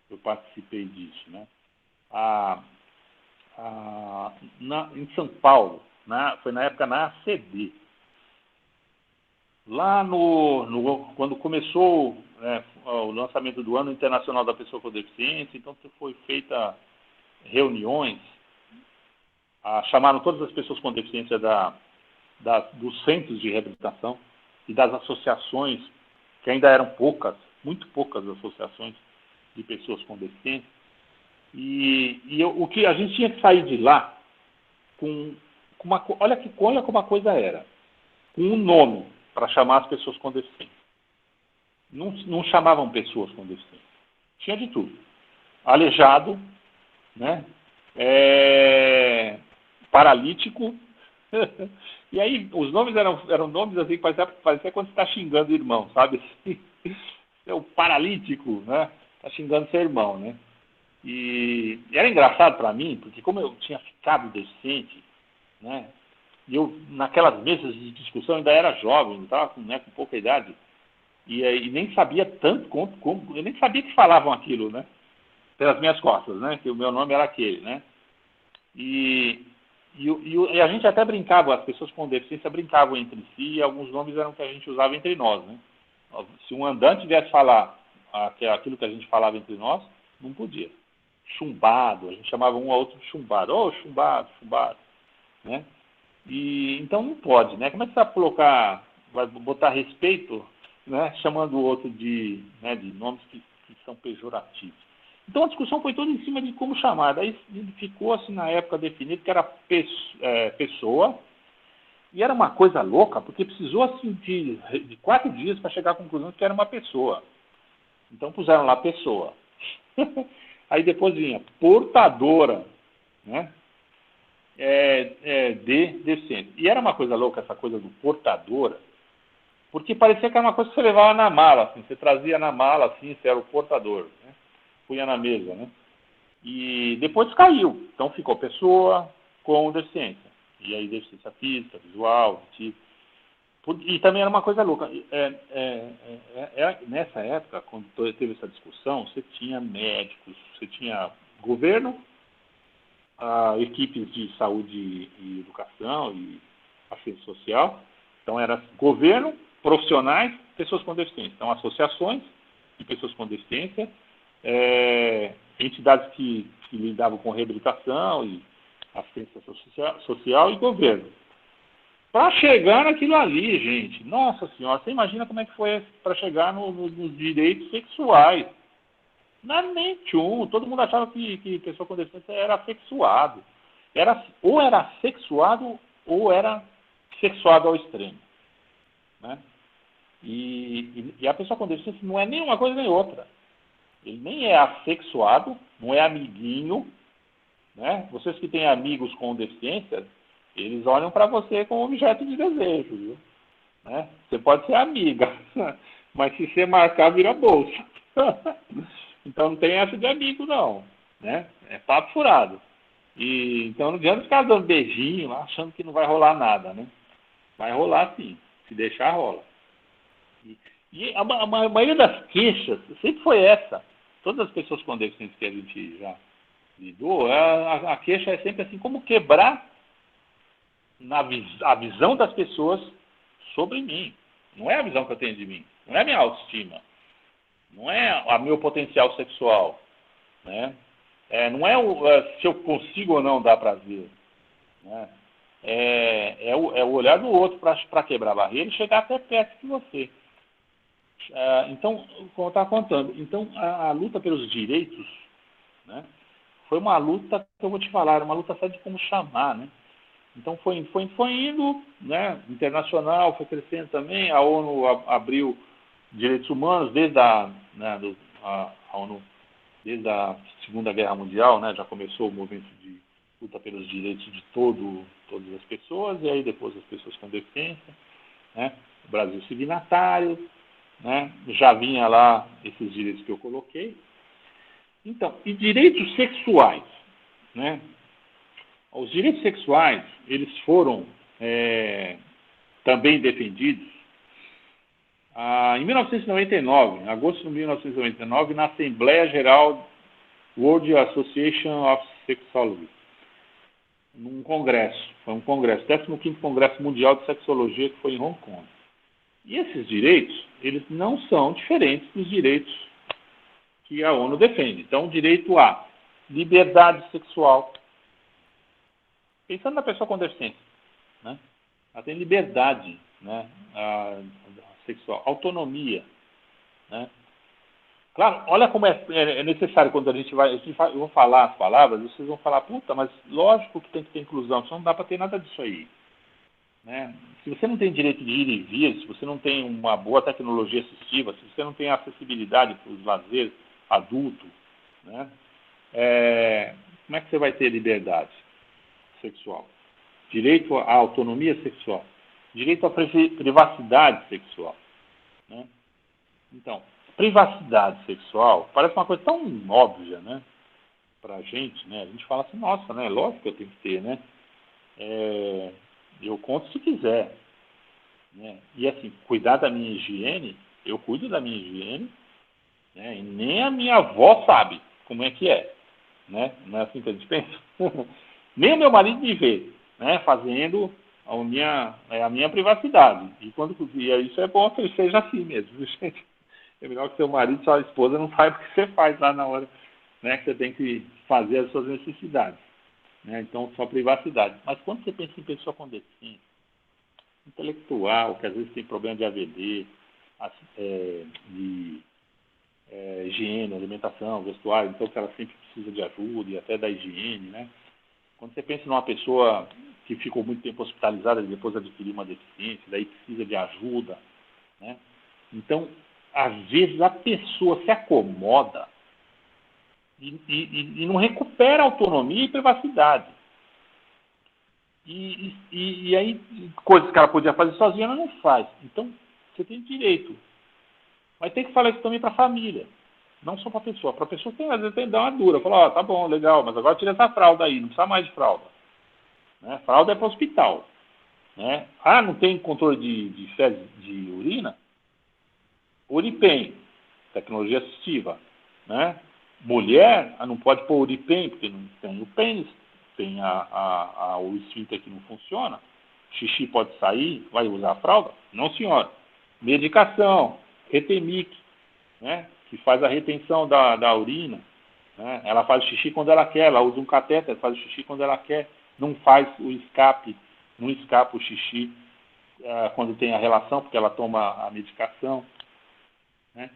eu participei disso, né? Em São Paulo, foi na época na ACD, Lá quando começou o lançamento do Ano Internacional da Pessoa com Deficiência, então foi feita reuniões, chamaram todas as pessoas com deficiência dos centros de reabilitação e das associações, que ainda eram poucas, muito poucas associações de pessoas com deficiência, o que a gente tinha que sair de lá olha como a coisa era, com um nome para chamar as pessoas com deficiência. Não chamavam pessoas com deficiência. Tinha de tudo. Aleijado, né? Paralítico. E aí os nomes eram nomes assim que parecia quando você está xingando o irmão, sabe? O paralítico, né? Está xingando seu irmão, né? E era engraçado para mim, porque como eu tinha ficado deficiente, né? E eu, naquelas mesas de discussão, ainda era jovem, estava com pouca idade, e nem sabia tanto como eu nem sabia que falavam aquilo, né? Pelas minhas costas, né? Que o meu nome era aquele, né? E a gente até brincava, as pessoas com deficiência brincavam entre si, e alguns nomes eram que a gente usava entre nós, né? Se um andante viesse falar aquilo que a gente falava entre nós, não podia. Chumbado, a gente chamava um ao outro de chumbado. Ô, chumbado, né? E então não pode, né? Como é que você vai botar respeito, né? Chamando o outro de nomes que são pejorativos. Então a discussão foi toda em cima de como chamar. Daí ficou assim na época definido que era pessoa, e era uma coisa louca, porque precisou assim de 4 dias para chegar à conclusão que era uma pessoa. Então puseram lá pessoa. Aí depois vinha portadora, né? De deficiência. E era uma coisa louca essa coisa do portadora, porque parecia que era uma coisa que você levava na mala, assim, você trazia na mala, assim, você era o portador, né? Punha na mesa, né? E depois caiu. Então ficou pessoa com deficiência. E aí deficiência física, visual, auditiva. E também era uma coisa louca. Nessa época, quando teve essa discussão, você tinha médicos, você tinha governo, equipes de saúde e educação e assistência social. Então era governo, profissionais, pessoas com deficiência. Então associações de pessoas com deficiência, entidades que lidavam com reabilitação e assistência social e governo. Para chegar naquilo ali, gente, nossa senhora, você imagina como é que foi para chegar nos direitos sexuais. Não era nem tchum, todo mundo achava que pessoa com deficiência era sexuado. Ou era sexuado ou era sexuado ao extremo, né? E a pessoa com deficiência não é nem uma coisa nem outra. Ele nem é assexuado, não é amiguinho, né? Vocês que têm amigos com deficiência, eles olham para você como objeto de desejo, viu? Né? Você pode ser amiga, mas se você marcar, vira bolsa. Então não tem essa de amigo, não, né? É papo furado. Então não adianta ficar dando beijinho lá, achando que não vai rolar nada, né? Vai rolar sim, se deixar rola. E a maioria das queixas sempre foi essa. Todas as pessoas com deficiência que a gente já lidou, a queixa é sempre assim, como quebrar a visão das pessoas sobre mim. Não é a visão que eu tenho de mim, não é a minha autoestima, não é o meu potencial sexual, né? Não é se eu consigo ou não dar prazer, né? É o olhar do outro para quebrar a barreira e chegar até perto de você. Então, como eu estava contando, então a luta pelos direitos, né, foi uma luta que eu vou te falar, uma luta só de como chamar, né? Então foi indo, né, internacional, foi crescendo também, a ONU abriu direitos humanos desde a ONU, desde a Segunda Guerra Mundial, né, já começou o movimento de luta pelos direitos de todas as pessoas, e aí depois as pessoas com deficiência, né, o Brasil signatário, né, já vinha lá esses direitos que eu coloquei. Então, e direitos sexuais, né? Os direitos sexuais, eles foram também defendidos em 1999, em agosto de 1999, na Assembleia Geral World Association of Sexology, num congresso, foi um congresso, 15º Congresso Mundial de Sexologia, que foi em Hong Kong. E esses direitos, eles não são diferentes dos direitos que a ONU defende. Então, o direito à liberdade sexual. Pensando na pessoa com deficiência, né? Ela tem liberdade, né? Sexual, autonomia, né? Claro, olha como é necessário quando eu vou falar as palavras, vocês vão falar, puta, mas lógico que tem que ter inclusão, só não dá para ter nada disso aí. Né? Se você não tem direito de ir e vir, se você não tem uma boa tecnologia assistiva, se você não tem acessibilidade para os lazeres adulto, né? Como é que você vai ter liberdade sexual? Direito à autonomia sexual, direito à privacidade sexual, né? Então, privacidade sexual parece uma coisa tão óbvia, né, para a gente, né? A gente fala assim, nossa, né? Lógico que eu tenho que ter, né? Eu conto se quiser, né? E assim, cuidar da minha higiene, eu cuido da minha higiene, né? E nem a minha avó sabe como é que é, né? Não é assim que a gente pensa? Nem o meu marido me vê, né? Fazendo a minha privacidade. E isso é bom que ele seja assim mesmo, viu, gente? É melhor que seu marido, sua esposa não saiba o que você faz lá na hora, né? Que você tem que fazer as suas necessidades, né? Então, só privacidade. Mas quando você pensa em pessoa com deficiência, intelectual, que às vezes tem problema de AVD, de higiene, alimentação, vestuário, então que ela sempre precisa de ajuda e até da higiene, né? Quando você pensa numa pessoa que ficou muito tempo hospitalizada e depois adquiriu uma deficiência, daí precisa de ajuda, né? Então, às vezes a pessoa se acomoda e não recupera autonomia e privacidade. E aí, coisas que ela podia fazer sozinha, ela não faz. Então, você tem direito. Mas tem que falar isso também para a família. Não só para a pessoa. Para a pessoa, às vezes, tem que dar uma dura. Falar, tá bom, legal, mas agora tira essa fralda aí, não precisa mais de fralda. Né? Fralda é para o hospital. Né? Ah, não tem controle de fezes, de urina? Uripen, tecnologia assistiva. Né? Mulher, não pode pôr Uripen, porque não tem o pênis, tem o esfíncter que não funciona. Xixi pode sair, vai usar a fralda? Não, senhora. Medicação, Retemic, né? Que faz a retenção da urina. Né? Ela faz o xixi quando ela quer, ela usa um catéter, faz o xixi quando ela quer, não faz o escape, não escapa o xixi quando tem a relação, porque ela toma a medicação. Né?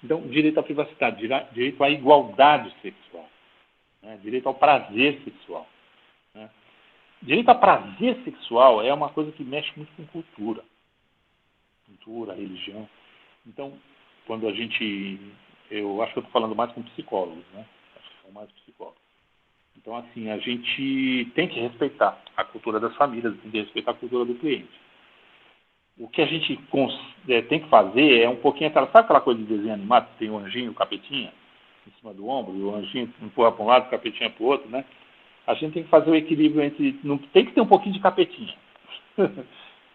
Então, direito à privacidade, direito à igualdade sexual, né? Direito ao prazer sexual. Né? Direito a prazer sexual é uma coisa que mexe muito com cultura, religião. Então, quando eu acho que eu estou falando mais com psicólogos, né? Acho que são mais psicólogos. Então, assim, a gente tem que respeitar a cultura das famílias, tem que respeitar a cultura do cliente. O que a gente tem que fazer é um pouquinho sabe aquela coisa de desenho animado, que tem o anjinho, o capetinha, em cima do ombro, e o anjinho empurra para um lado, o capetinha para o outro, né? A gente tem que fazer o equilíbrio entre... tem que ter um pouquinho de capetinha.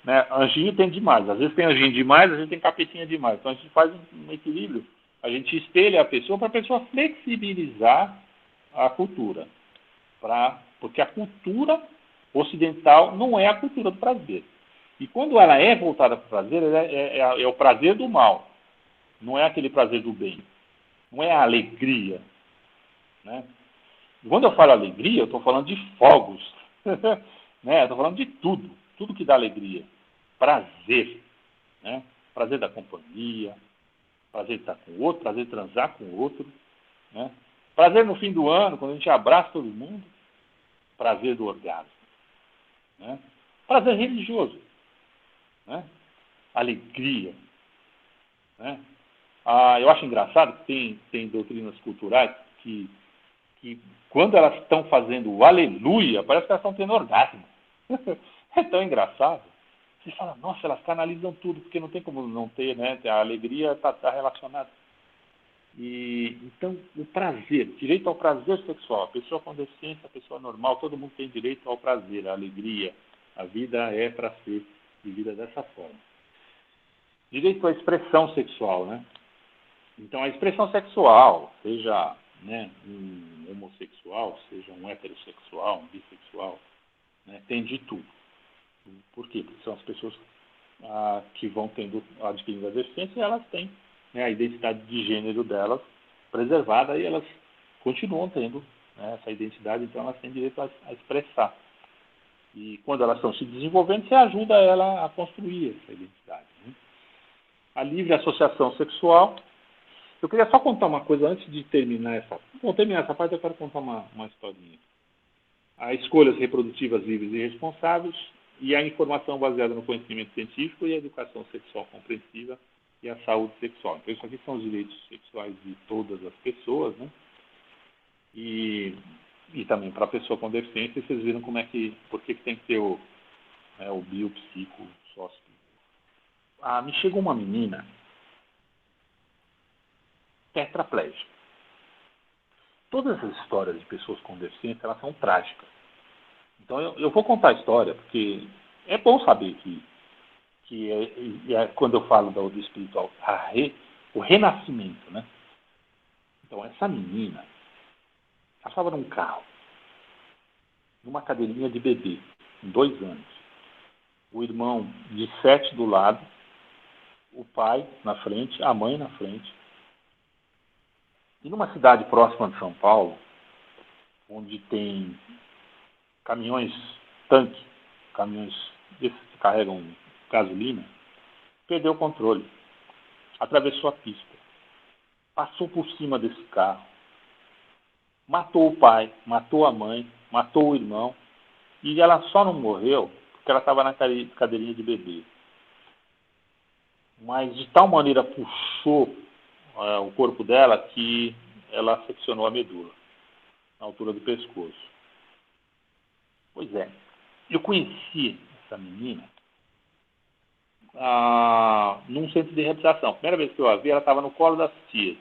Né? Anjinho tem demais. Às vezes tem anjinho demais, a gente tem capetinha demais. Então a gente faz um equilíbrio. A gente espelha a pessoa para a pessoa flexibilizar a cultura. Porque a cultura ocidental não é a cultura do prazer. E quando ela é voltada para o prazer, é o prazer do mal. Não é aquele prazer do bem. Não é a alegria. Né? Quando eu falo alegria, eu estou falando de fogos. Né? Eu estou falando de tudo. Tudo que dá alegria. Prazer. Né? Prazer da companhia. Prazer de estar com o outro. Prazer de transar com o outro. Né? Prazer no fim do ano, quando a gente abraça todo mundo. Prazer do orgasmo. Né? Prazer religioso. Né? Alegria. Né? Eu acho engraçado que tem doutrinas culturais que quando elas estão fazendo o aleluia, parece que elas estão tendo orgasmo. É tão engraçado. Você fala, nossa, elas canalizam tudo, porque não tem como não ter, né? A alegria está relacionada. Então, o prazer, direito ao prazer sexual. A pessoa com deficiência, a pessoa normal, todo mundo tem direito ao prazer, à alegria. A vida é para ser vivida dessa forma. Direito à expressão sexual, né? Então, a expressão sexual, seja, né, um homossexual, seja um heterossexual, um bissexual, né, tem de tudo. Por quê? Porque são as pessoas que vão adquirindo a deficiência, elas têm, né, a identidade de gênero delas preservada e elas continuam tendo, né, essa identidade, então elas têm direito a expressar. E quando elas estão se desenvolvendo, você ajuda ela a construir essa identidade, né? A livre associação sexual. Eu queria só contar uma coisa antes de terminar essa. Bom, terminar essa parte, eu quero contar uma historinha. As escolhas reprodutivas livres e responsáveis e a informação baseada no conhecimento científico e a educação sexual compreensiva e a saúde sexual. Então, isso aqui são os direitos sexuais de todas as pessoas, né? E também para a pessoa com deficiência, vocês viram por que tem que ter o biopsico, sócio. Me chegou uma menina tetraplégica. Todas as histórias de pessoas com deficiência, elas são trágicas. Então, eu vou contar a história, porque é bom saber quando eu falo do espiritual, o renascimento, né? Então, essa menina, ela estava num carro, numa cadeirinha de bebê, com 2 anos. O irmão de 7 do lado, o pai na frente, a mãe na frente. E numa cidade próxima de São Paulo, onde tem caminhões-tanque, caminhões desses que carregam gasolina, perdeu o controle, atravessou a pista, passou por cima desse carro, matou o pai, matou a mãe, matou o irmão, e ela só não morreu porque ela estava na cadeirinha de bebê. Mas de tal maneira puxou o corpo dela que ela seccionou a medula, na altura do pescoço. Pois é, eu conheci essa menina num centro de reabilitação. A primeira vez que eu a vi, ela estava no colo das tias.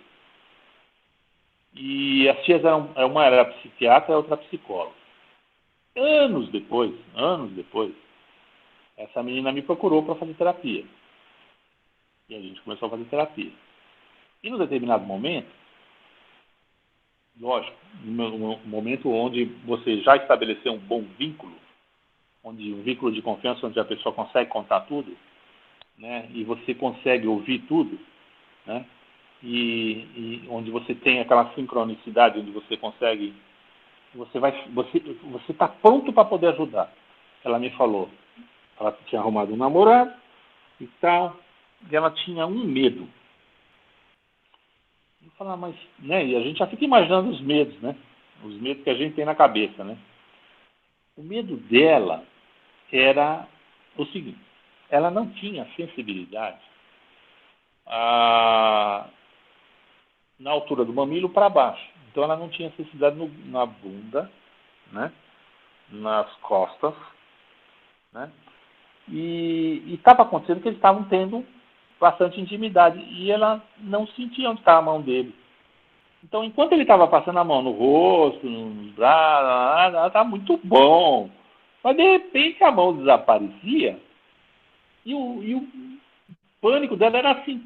E as tias uma era psiquiatra e a outra psicóloga. Anos depois, essa menina me procurou para fazer terapia. E a gente começou a fazer terapia. E num determinado momento, lógico, num momento onde você já estabeleceu um bom vínculo, onde um vínculo de confiança, onde a pessoa consegue contar tudo, né, e você consegue ouvir tudo, né, e onde você tem aquela sincronicidade, onde você consegue, você está pronto para poder ajudar. Ela me falou, ela tinha arrumado um namorado e tal, e ela tinha um medo. Eu falei, mas, né, e a gente já fica imaginando os medos, né, os medos que a gente tem na cabeça, né. O medo dela era o seguinte: ela não tinha sensibilidade na altura do mamilo para baixo. Então ela não tinha sensibilidade na bunda, né, nas costas, né, e estava acontecendo que eles estavam tendo bastante intimidade e ela não sentia onde estava a mão dele. Então, enquanto ele estava passando a mão no rosto, nos braços, ela estava muito bom. Mas, de repente, a mão desaparecia e o pânico dela era assim: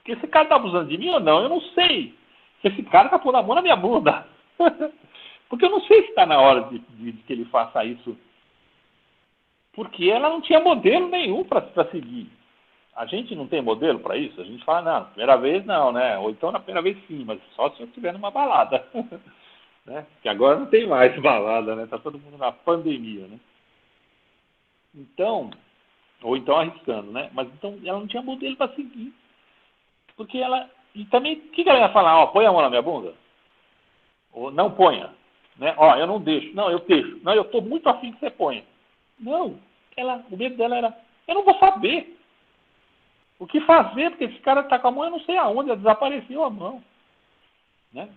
que esse cara está abusando de mim ou não? Eu não sei. Esse cara está pondo a mão na minha bunda. Porque eu não sei se está na hora de que ele faça isso. Porque ela não tinha modelo nenhum para seguir. A gente não tem modelo para isso? A gente fala, não, primeira vez não, né? Ou então na primeira vez sim, mas só se eu estiver numa balada. Né? Que agora não tem mais balada, né? Está todo mundo na pandemia, né? Então, ou então arriscando, né? Mas então ela não tinha modelo para seguir. Porque ela... E também, o que ela ia falar? Ó, põe a mão na minha bunda? Ou não ponha? Né? Ó, eu não deixo. Não, eu deixo. Não, eu estou muito afim que você ponha. Não. O medo dela era, eu não vou saber o que fazer, porque esse cara está com a mão, eu não sei aonde, desapareceu a mão. Né?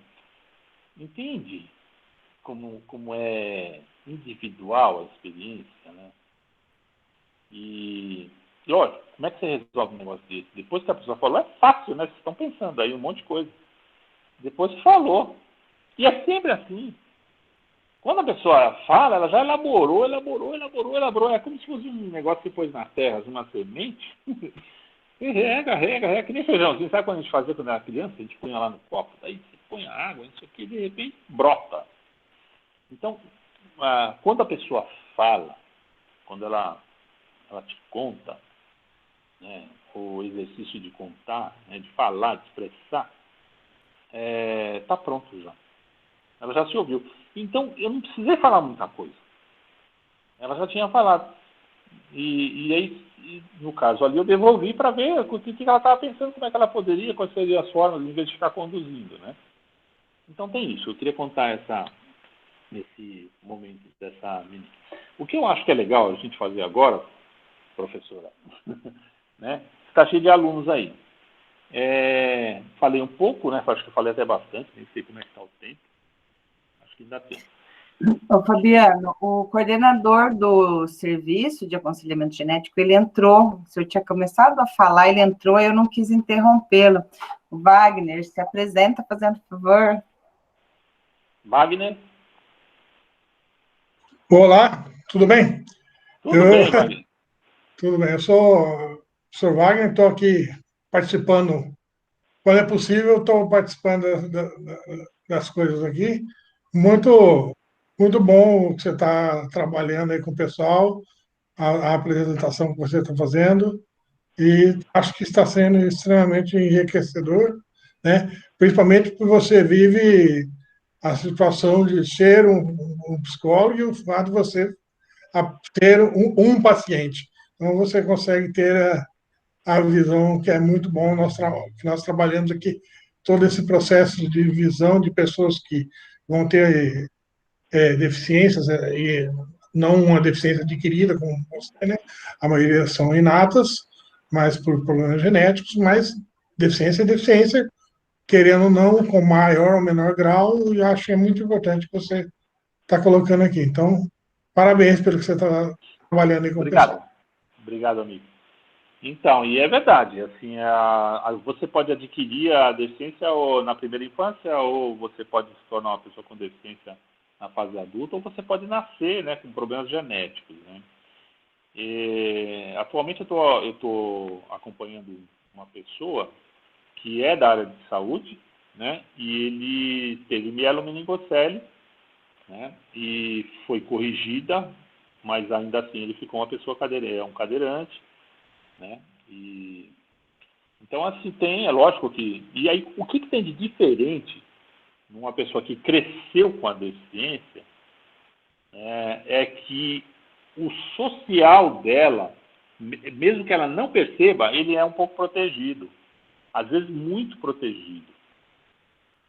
Entende como é individual a experiência, né? E lógico, como é que você resolve um negócio desse? Depois que a pessoa falou, é fácil, né? Vocês estão pensando aí um monte de coisa. Depois falou. E é sempre assim. Quando a pessoa fala, ela já elaborou. É como se fosse um negócio que pôs na terra, uma semente. E rega, que nem feijãozinho. Sabe quando a gente fazia quando era criança? A gente punha lá no copo, daí você põe a água, isso aqui, de repente brota. Então, quando a pessoa fala, quando ela te conta, né, o exercício de contar, né, de falar, de expressar, está pronto já. Ela já se ouviu. Então, eu não precisei falar muita coisa. Ela já tinha falado. E aí, no caso ali, eu devolvi para ver o que ela estava pensando, como é que ela poderia, quais seriam as formas, em vez de ficar conduzindo, né? Então, tem isso. Eu queria contar nesse momento dessa menina. O que eu acho que é legal a gente fazer agora, professora, né? Está cheio de alunos aí. Falei um pouco, né? Acho que eu falei até bastante, nem sei como é que está o tempo. Acho que ainda tem. Ô, Fabiano, o coordenador do serviço de aconselhamento genético, ele entrou, o senhor tinha começado a falar, ele entrou, eu não quis interrompê-lo. O Wagner, se apresenta, fazendo favor. Wagner? Olá, tudo bem? Tudo bem, Wagner? Tudo bem, eu sou o Sr. Wagner, estou aqui participando, quando é possível, estou participando das coisas aqui. Muito, muito bom que você está trabalhando aí com o pessoal, a apresentação que você está fazendo, e acho que está sendo extremamente enriquecedor, né? Principalmente porque você vive a situação de ser um psicólogo e o fato de você ter um paciente. Então, você consegue ter a visão que é muito bom. Nós trabalhamos aqui todo esse processo de visão de pessoas que vão ter deficiências, e não uma deficiência adquirida, como você, né? A maioria são inatas, mas por problemas genéticos, mas deficiência é deficiência, querendo ou não, com maior ou menor grau, e acho que é muito importante que você está colocando aqui. Então, parabéns pelo que você está trabalhando aí com o pessoal. Obrigado. Obrigado, amigo. Então, e é verdade, assim, você pode adquirir a deficiência na primeira infância, ou você pode se tornar uma pessoa com deficiência na fase adulta, ou você pode nascer, né, com problemas genéticos, né? Atualmente eu estou acompanhando uma pessoa que é da área de saúde, né, e ele teve mielomeningocele, né, e foi corrigida, mas ainda assim ele ficou uma pessoa um cadeirante, né? Então, assim, é lógico que... E aí, o que tem de diferente numa pessoa que cresceu com a deficiência é que o social dela, mesmo que ela não perceba, ele é um pouco protegido. Às vezes, muito protegido.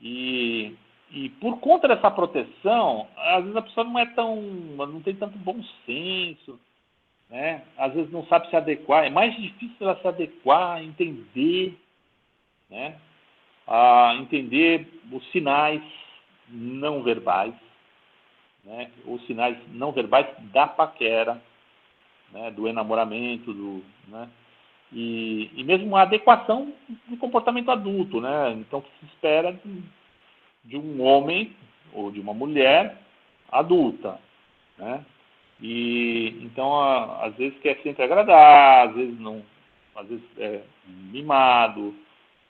E por conta dessa proteção, às vezes a pessoa não tem tanto bom senso, né? Às vezes não sabe se adequar, é mais difícil ela se adequar, entender, né? Entender os sinais não verbais, né? Os sinais não verbais da paquera, né? Do enamoramento, né? E mesmo a adequação do comportamento adulto, né? Então, o que se espera de um homem ou de uma mulher adulta, né? E então, às vezes quer sempre agradar, às vezes não, às vezes é mimado,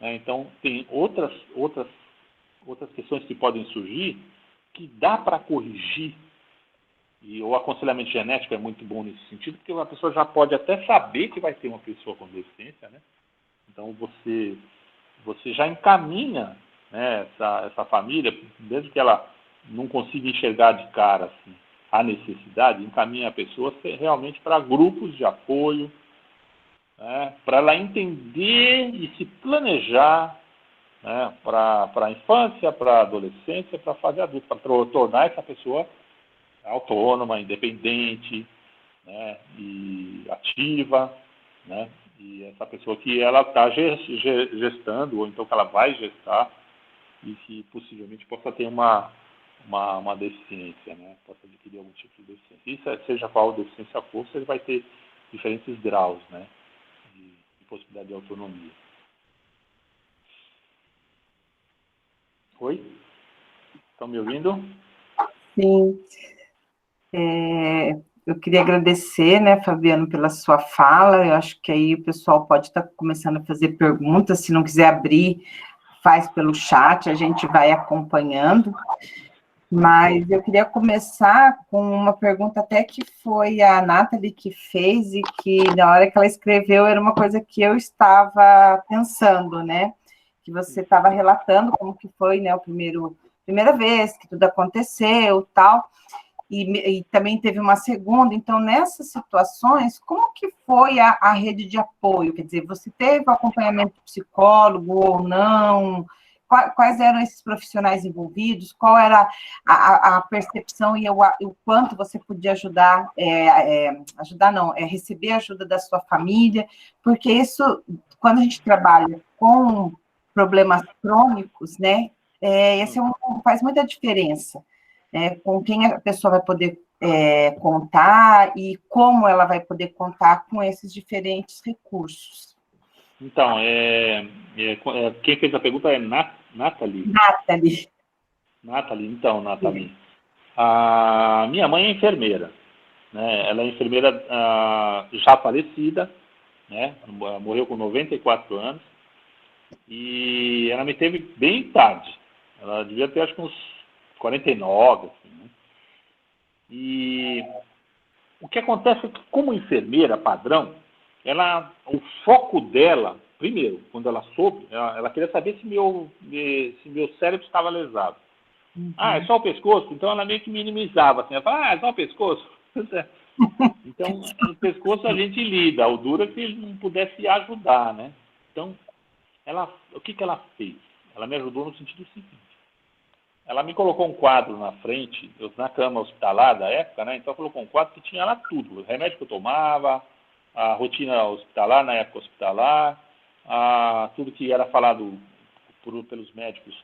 né? Então tem outras questões que podem surgir que dá para corrigir. E o aconselhamento genético é muito bom nesse sentido, porque a pessoa já pode até saber que vai ter uma pessoa com deficiência, né? Então você já encaminha, né, essa família, mesmo que ela não consiga enxergar de cara assim a necessidade, encaminha a pessoa realmente para grupos de apoio, né, para ela entender e se planejar, né, para a infância, para a adolescência, para a fase adulta, para tornar essa pessoa autônoma, independente, né, e ativa, né, e essa pessoa que ela está gestando, ou então que ela vai gestar, e que possivelmente possa ter uma deficiência, né? Possa adquirir algum tipo de deficiência. Isso, seja qual deficiência for, você vai ter diferentes graus, né, de possibilidade de autonomia. Oi? Estão me ouvindo? Sim. Eu queria agradecer, né, Fabiano, pela sua fala. Eu acho que aí o pessoal pode estar começando a fazer perguntas. Se não quiser abrir, faz pelo chat, a gente vai acompanhando. Mas eu queria começar com uma pergunta até que foi a Nathalie que fez e que na hora que ela escreveu era uma coisa que eu estava pensando, né? Que você estava relatando como que foi, né, primeira vez que tudo aconteceu, tal, e também teve uma segunda. Então, nessas situações, como que foi a rede de apoio? Quer dizer, você teve acompanhamento de psicólogo ou não? Quais eram esses profissionais envolvidos? Qual era a percepção e o quanto você podia ajudar, ajudar não, receber ajuda da sua família? Porque isso, quando a gente trabalha com problemas crônicos, né, esse faz muita diferença, né, com quem a pessoa vai poder contar e como ela vai poder contar com esses diferentes recursos. Então, quem fez a pergunta é Nathalie. Nathalie, então, Nathalie. A minha mãe é enfermeira, né? Ela é enfermeira já falecida, né? Morreu com 94 anos, e ela me teve bem tarde. Ela devia ter, acho que uns 49, assim, né? E o que acontece é que, como enfermeira padrão, o foco dela, primeiro, quando ela soube, ela queria saber se meu cérebro estava lesado. Ah, é só o pescoço? Então ela meio que minimizava, assim, ela falava, é só o pescoço? Então, o pescoço a gente lida, o duro é que ele não pudesse ajudar, né? Então, o que ela fez? Ela me ajudou no sentido seguinte. Ela me colocou um quadro na frente, na cama hospitalar da época, né? Então ela colocou um quadro que tinha lá tudo, o remédio que eu tomava, a rotina hospitalar, na época hospitalar, tudo que era falado pelos médicos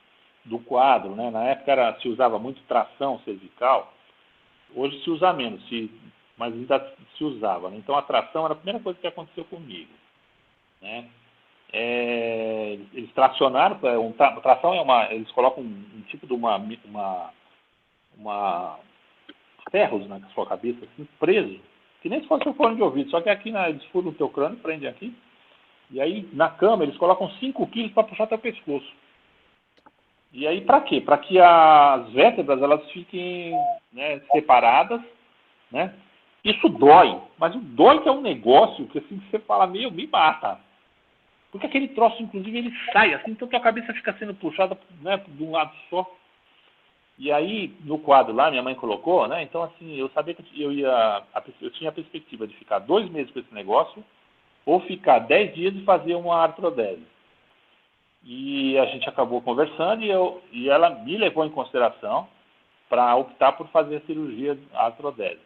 do quadro, né? Na época se usava muito tração cervical, hoje se usa menos, mas ainda se usava, né? Então a tração era a primeira coisa que aconteceu comigo, né? Eles tracionaram, tração eles colocam um tipo de ferros na sua cabeça, assim, preso, que nem se fosse um fone de ouvido, só que aqui eles furam no teu crânio, prendem aqui, e aí na cama eles colocam 5 quilos para puxar teu pescoço. E aí para quê? Para que as vértebras elas fiquem, né, separadas, né? Isso dói, mas o dói que é um negócio que assim você fala, me mata. Porque aquele troço, inclusive, ele sai assim, então tua cabeça fica sendo puxada, né, de um lado só. E aí, no quadro lá, minha mãe colocou, né? Então, assim, eu sabia que eu tinha a perspectiva de ficar 2 meses com esse negócio, ou ficar 10 dias e fazer uma artrodese. E a gente acabou conversando e ela me levou em consideração para optar por fazer a cirurgia artrodese.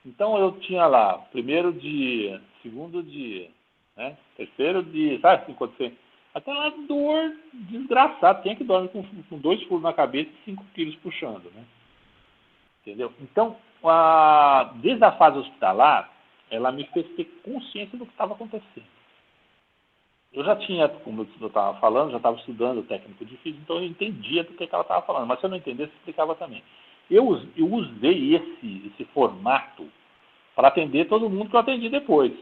Então, eu tinha lá, primeiro dia, segundo dia, né? Terceiro dia, sabe assim, quando você... Até lá dor desgraçado, quem é que dorme com 2 furos na cabeça e 5 quilos puxando, né? Entendeu? Então, desde a fase hospitalar, ela me fez ter consciência do que estava acontecendo. Eu já tinha, como eu estava falando, já estava estudando técnico de física, então eu entendia do que ela estava falando, mas se eu não entendesse, eu explicava também. Eu usei esse formato para atender todo mundo que eu atendi depois.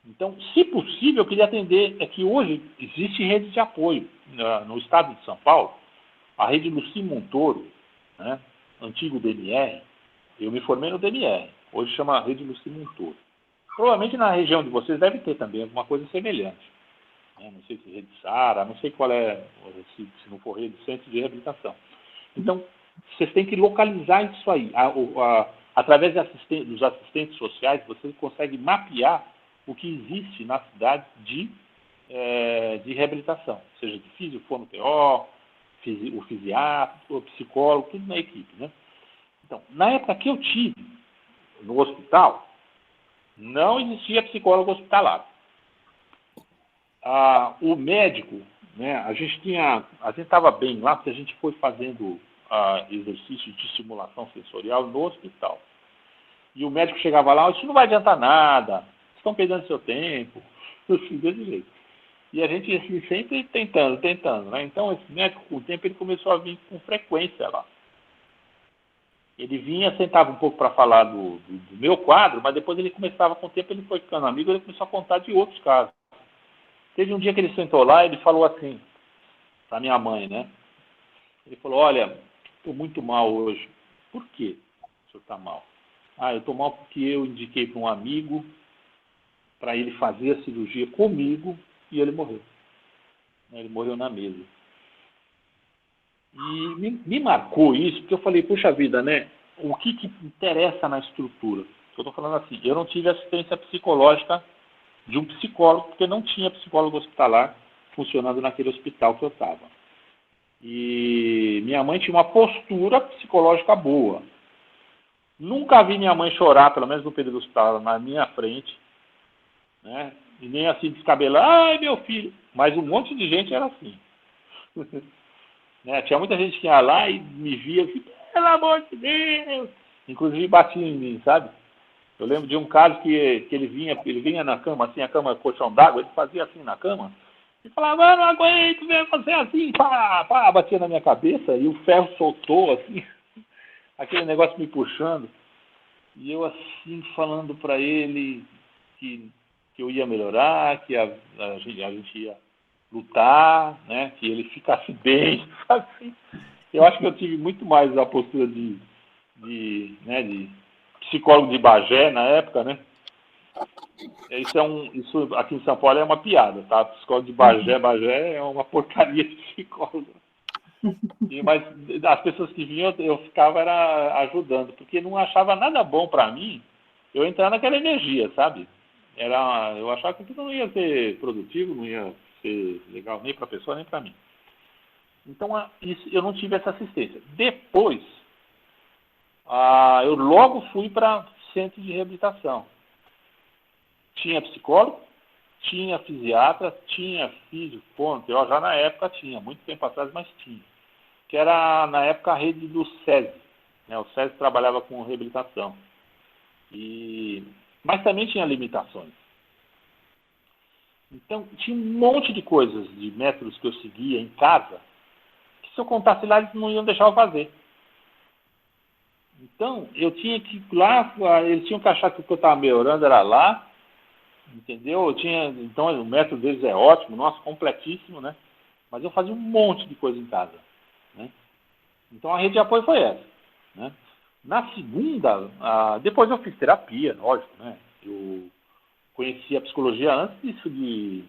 Então, se possível, eu queria atender, que hoje existe rede de apoio. No estado de São Paulo, a rede Luci Montoro, né, antigo DMR, eu me formei no DMR, hoje chama rede Luci Montoro. Provavelmente na região de vocês deve ter também alguma coisa semelhante. Né? Não sei se rede Sara, não sei qual é, se não for rede Centro de Reabilitação. Então, vocês têm que localizar isso aí. Através dos assistentes sociais, você consegue mapear o que existe na cidade de reabilitação, seja de físico, fono-TO, o fisiatra, o psicólogo, tudo na equipe, né? Então, na época que eu tive no hospital, não existia psicólogo hospitalar. O médico, né, a gente estava bem lá, porque a gente foi fazendo exercícios de estimulação sensorial no hospital. E o médico chegava lá, isso não vai adiantar nada, estão perdendo seu tempo, assim, desse jeito. E a gente assim, sempre tentando, né? Então, esse médico, com o tempo, ele começou a vir com frequência lá. Ele vinha, sentava um pouco para falar do meu quadro, mas depois ele começava, com o tempo, ele foi ficando amigo, ele começou a contar de outros casos. Teve um dia que ele sentou lá e ele falou assim, para minha mãe, né? Ele falou, olha, estou muito mal hoje. Por quê o senhor está mal? Ah, eu estou mal porque eu indiquei para um amigo para ele fazer a cirurgia comigo e ele morreu. Ele morreu na mesa. E me marcou isso, porque eu falei, puxa vida, né? O que interessa na estrutura? Eu estou falando assim, eu não tive assistência psicológica de um psicólogo, porque não tinha psicólogo hospitalar funcionando naquele hospital que eu estava. E minha mãe tinha uma postura psicológica boa. Nunca vi minha mãe chorar, pelo menos no período hospitalar, na minha frente, né? E nem assim descabelar, ai meu filho. Mas um monte de gente era assim. Né? Tinha muita gente que ia lá e me via assim, pelo amor de Deus. Inclusive batia em mim, sabe? Eu lembro de um caso que ele vinha na cama, assim, a cama colchão d'água, ele fazia assim na cama, e falava, eu não aguento ver você assim, pá, pá, batia na minha cabeça, e o ferro soltou, assim, aquele negócio me puxando, e eu assim, falando para ele que eu ia melhorar, que a gente ia lutar, né, que ele ficasse bem, sabe? Eu acho que eu tive muito mais a postura de psicólogo de Bagé na época, né? Isso aqui em São Paulo é uma piada, tá? Psicólogo de Bagé é uma porcaria de psicólogo. Mas as pessoas que vinham, eu ficava ajudando, porque não achava nada bom para mim eu entrar naquela energia, sabe? Eu achava que aquilo não ia ser produtivo, não ia ser legal nem para a pessoa, nem para mim. Então, eu não tive essa assistência. Depois, eu logo fui para centro de reabilitação. Tinha psicólogo, tinha fisiatra, tinha físico, eu já na época tinha, muito tempo atrás, mas tinha. Que era, na época, a rede do SESI. Né? O SESI trabalhava com reabilitação. Mas também tinha limitações. Então, tinha um monte de coisas, de métodos que eu seguia em casa, que se eu contasse lá, eles não iam deixar eu fazer. Então, eu tinha que ir lá, eles tinham que achar que o que eu estava melhorando era lá, entendeu? Então, o método deles é ótimo, nossa, completíssimo, né? Mas eu fazia um monte de coisa em casa, né? Então, a rede de apoio foi essa, né? Na segunda, depois eu fiz terapia, lógico, né? Eu conheci a psicologia antes disso,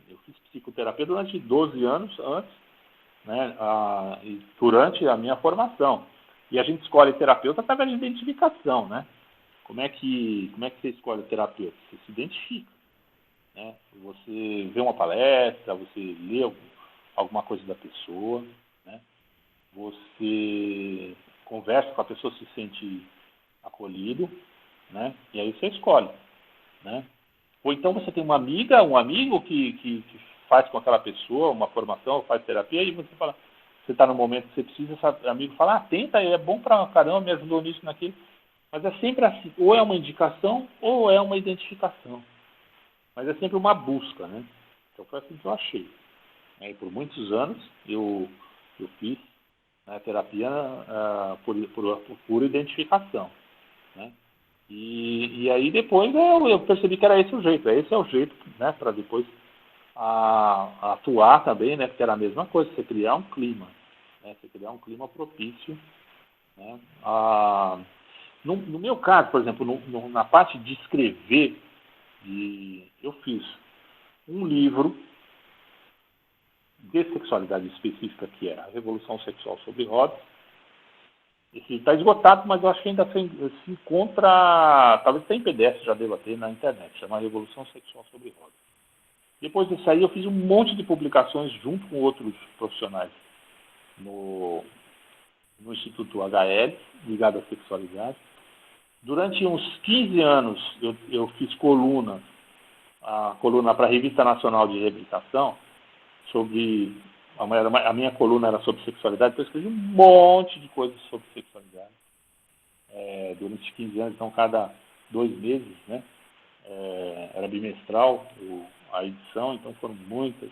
eu fiz psicoterapia durante 12 anos antes, né? Durante a minha formação. E a gente escolhe terapeuta através de identificação, né? Como é que você escolhe terapeuta? Você se identifica, né? Você vê uma palestra, você lê alguma coisa da pessoa, né? Você conversa com a pessoa, se sente acolhido, né? E aí você escolhe, né? Ou então você tem uma amiga, um amigo que faz com aquela pessoa uma formação, faz terapia, e você fala, você está no momento que você precisa, esse amigo fala, tenta, é bom pra caramba, me ajudou nisso, naquilo. Mas é sempre assim, ou é uma indicação, ou é uma identificação. Mas é sempre uma busca, né? Então foi assim que eu achei. E por muitos anos eu fiz terapia por identificação, né? E aí depois eu percebi que era esse o jeito. Esse é o jeito, né? Para depois atuar também, né? Porque era a mesma coisa, você criar um clima, né? Você criar um clima propício, né? No meu caso, por exemplo, na parte de escrever, eu fiz um livro de sexualidade específica, que é a Revolução Sexual sobre Rodas. Esse está esgotado, mas eu acho que ainda se encontra, talvez até em PDF, já deva ter na internet, chama Revolução Sexual sobre Rodas. Depois disso aí, eu fiz um monte de publicações junto com outros profissionais no Instituto HL, ligado à sexualidade. Durante uns 15 anos, eu fiz a coluna para a Revista Nacional de Reabilitação, sobre... A minha coluna era sobre sexualidade, então eu escrevi um monte de coisas sobre sexualidade. Durante 15 anos, então cada 2 meses, né? Era bimestral a edição, então foram muitas.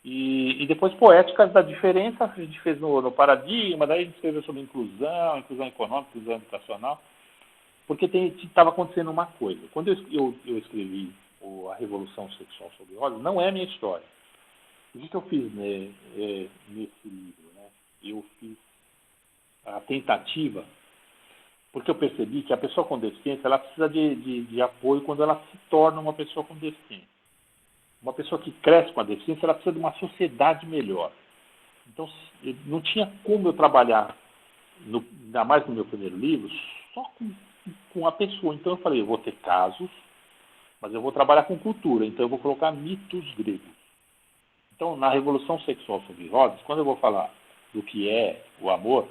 E depois Poéticas da Diferença, a gente fez no Paradigma, daí a gente escreveu sobre inclusão econômica, inclusão educacional, porque estava acontecendo uma coisa. Quando eu escrevi a Revolução Sexual sobre Rodas, não é a minha história. O que eu fiz nesse livro? Né? Eu fiz tentativa, porque eu percebi que a pessoa com deficiência, ela precisa de apoio quando ela se torna uma pessoa com deficiência. Uma pessoa que cresce com a deficiência, ela precisa de uma sociedade melhor. Então, não tinha como eu trabalhar, ainda mais no meu primeiro livro, só com a pessoa. Então, eu falei, eu vou ter casos, mas eu vou trabalhar com cultura. Então, eu vou colocar mitos gregos. Então, na Revolução Sexual sobre Rhodes, quando eu vou falar do que é o amor,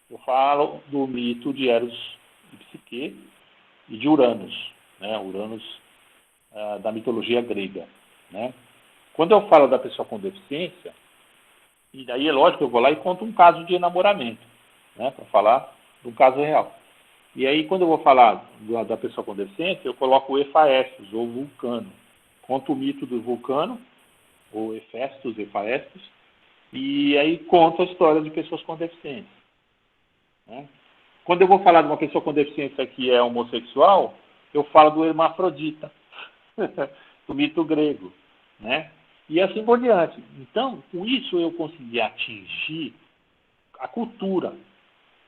eu falo do mito de Eros e Psique e de Uranus, né? Uranus da mitologia grega, né? Quando eu falo da pessoa com deficiência, e daí é lógico que eu vou lá e conto um caso de enamoramento, né? Para falar do caso real. E aí, quando eu vou falar da pessoa com deficiência, eu coloco o Hefaestos, ou Vulcano. Conto o mito do Vulcano, ou Hefestos, Hefaestos, e aí conto a história de pessoas com deficiência. Né? Quando eu vou falar de uma pessoa com deficiência que é homossexual, eu falo do hermafrodita, do mito grego, né? E assim por diante. Então, com isso eu consegui atingir a cultura.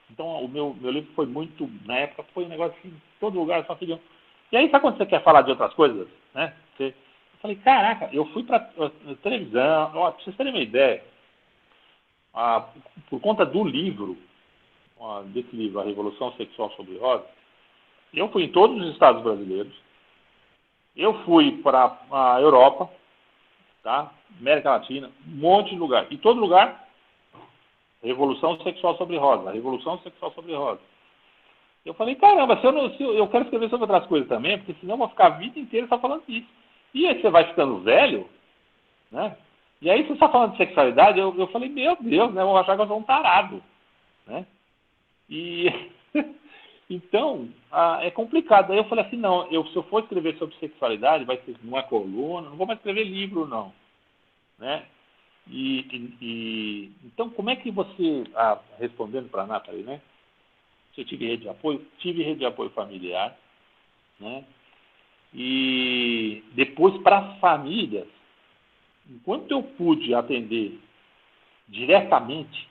Então, o meu livro foi muito, na época, foi um negócio assim, em todo lugar, só queriam. E aí, sabe quando você quer falar de outras coisas, né? Eu falei, caraca, eu fui para televisão, para vocês terem uma ideia, por conta do livro, desse livro, A Revolução Sexual sobre Rhodes, eu fui em todos os estados brasileiros, eu fui para a Europa, tá? América Latina, um monte de lugar. E todo lugar, Revolução Sexual sobre Rosa, Revolução Sexual sobre Rosa. Eu falei, caramba, se eu quero escrever sobre outras coisas também, porque senão eu vou ficar a vida inteira só falando disso. E aí você vai ficando velho, né? E aí você está falando de sexualidade, eu falei, meu Deus, né? Eu vou achar que eu sou um tarado, né? E então, é complicado. Aí eu falei assim, não, se eu for escrever sobre sexualidade, vai ser numa coluna, não vou mais escrever livro, não. Né? Então, como é que você, respondendo para a Nathalie, né? Se eu tive rede de apoio? Tive rede de apoio familiar, né? E depois, para as famílias, enquanto eu pude atender diretamente,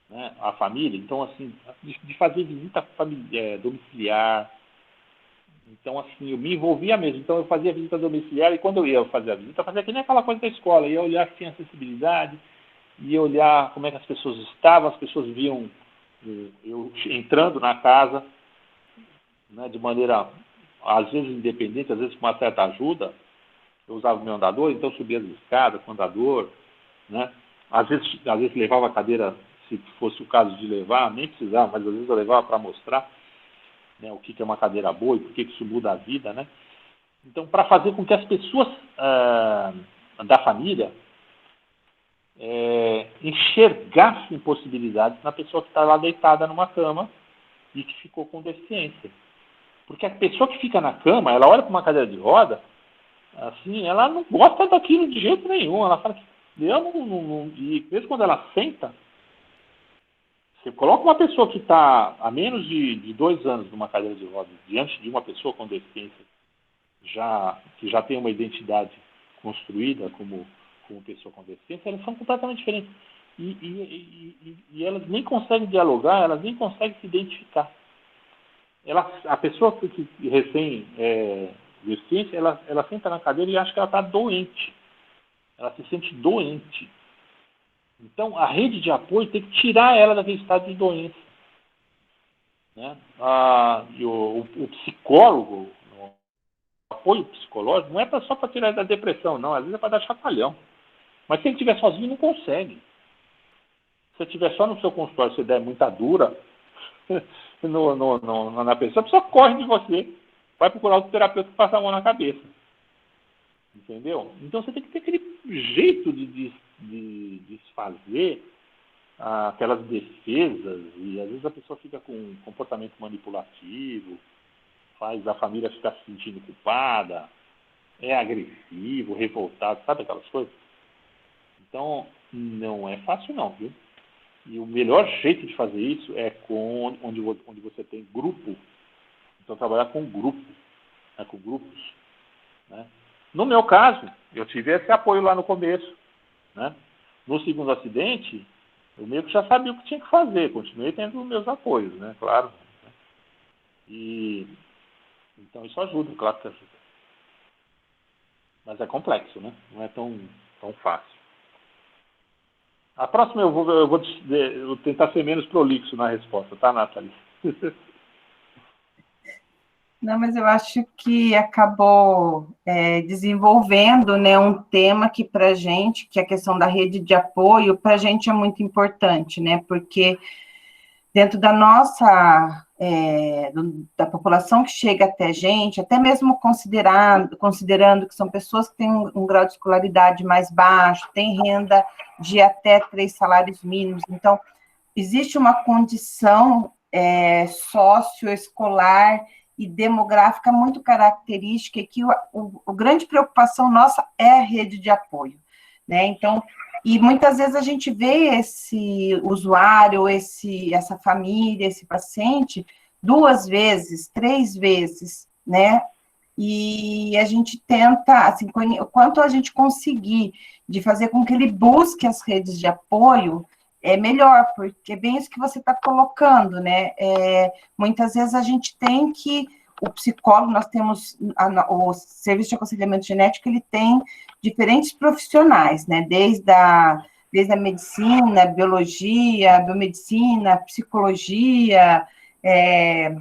né, a família, então, assim, de fazer visita domiciliar. Então, assim, eu me envolvia mesmo. Então, eu fazia visita domiciliar e quando eu ia fazer a visita, eu fazia que nem aquela coisa da escola. Ia olhar se tinha acessibilidade, ia olhar como é que as pessoas estavam, as pessoas viam eu entrando na casa, né, de maneira, às vezes, independente, às vezes com uma certa ajuda. Eu usava o meu andador, então subia as escadas com o andador, né? Às vezes levava a cadeira, se fosse o caso de levar, nem precisava, mas às vezes eu levava para mostrar, né, o que é uma cadeira boa e por que isso muda a vida, né? Então, para fazer com que as pessoas da família enxergassem possibilidades na pessoa que está lá deitada numa cama e que ficou com deficiência. Porque a pessoa que fica na cama, ela olha para uma cadeira de roda, assim, ela não gosta daquilo de jeito nenhum. Ela fala que e mesmo quando ela senta, você coloca uma pessoa que está há menos de 2 anos numa cadeira de rodas diante de uma pessoa com deficiência que já tem uma identidade construída como pessoa com deficiência, elas são completamente diferentes. E elas nem conseguem dialogar, elas nem conseguem se identificar. A pessoa que recém deficiência, ela senta na cadeira e acha que ela está doente. Ela se sente doente. Então, a rede de apoio tem que tirar ela daquele estado de doença. Né? E o psicólogo, o apoio psicológico, não é só para tirar da depressão, não. Às vezes é para dar chacoalhão. Mas se ele estiver sozinho, não consegue. Se você estiver só no seu consultório, se der muita dura na pessoa, a pessoa corre de você. Vai procurar outro terapeuta que passa a mão na cabeça. Entendeu? Então você tem que ter aquele jeito de desfazer aquelas defesas, e às vezes a pessoa fica com um comportamento manipulativo, faz a família ficar se sentindo culpada, é agressivo, revoltado, sabe aquelas coisas? Então, não é fácil não, viu? E o melhor jeito de fazer isso é onde você tem grupo. Então, trabalhar com grupo, né, com grupos. Né? No meu caso, eu tive esse apoio lá no começo. Né? No segundo acidente, Eu meio que já sabia o que tinha que fazer, continuei tendo meus apoios, né? Claro. E então isso ajuda, claro que ajuda. Mas é complexo, né? Não é tão fácil. A próxima eu vou tentar ser menos prolixo na resposta, tá, Nathalie? Não, mas eu acho que acabou desenvolvendo, né, um tema que para a gente, que é a questão da rede de apoio, para a gente é muito importante, né? Porque dentro da nossa, da população que chega até a gente, até mesmo considerando que são pessoas que têm um grau de escolaridade mais baixo, têm renda de até 3 salários mínimos, então, existe uma condição socioescolar e demográfica muito característica e que a grande preocupação nossa é a rede de apoio, né? Então, e muitas vezes a gente vê esse usuário, essa família, esse paciente 2 vezes, 3 vezes, né? E a gente tenta, assim, o quanto a gente conseguir de fazer com que ele busque as redes de apoio, é melhor, porque é bem isso que você está colocando, né? Muitas vezes a gente tem que, o psicólogo, nós temos, o serviço de aconselhamento genético, ele tem diferentes profissionais, né? Desde a medicina, biologia, biomedicina, psicologia,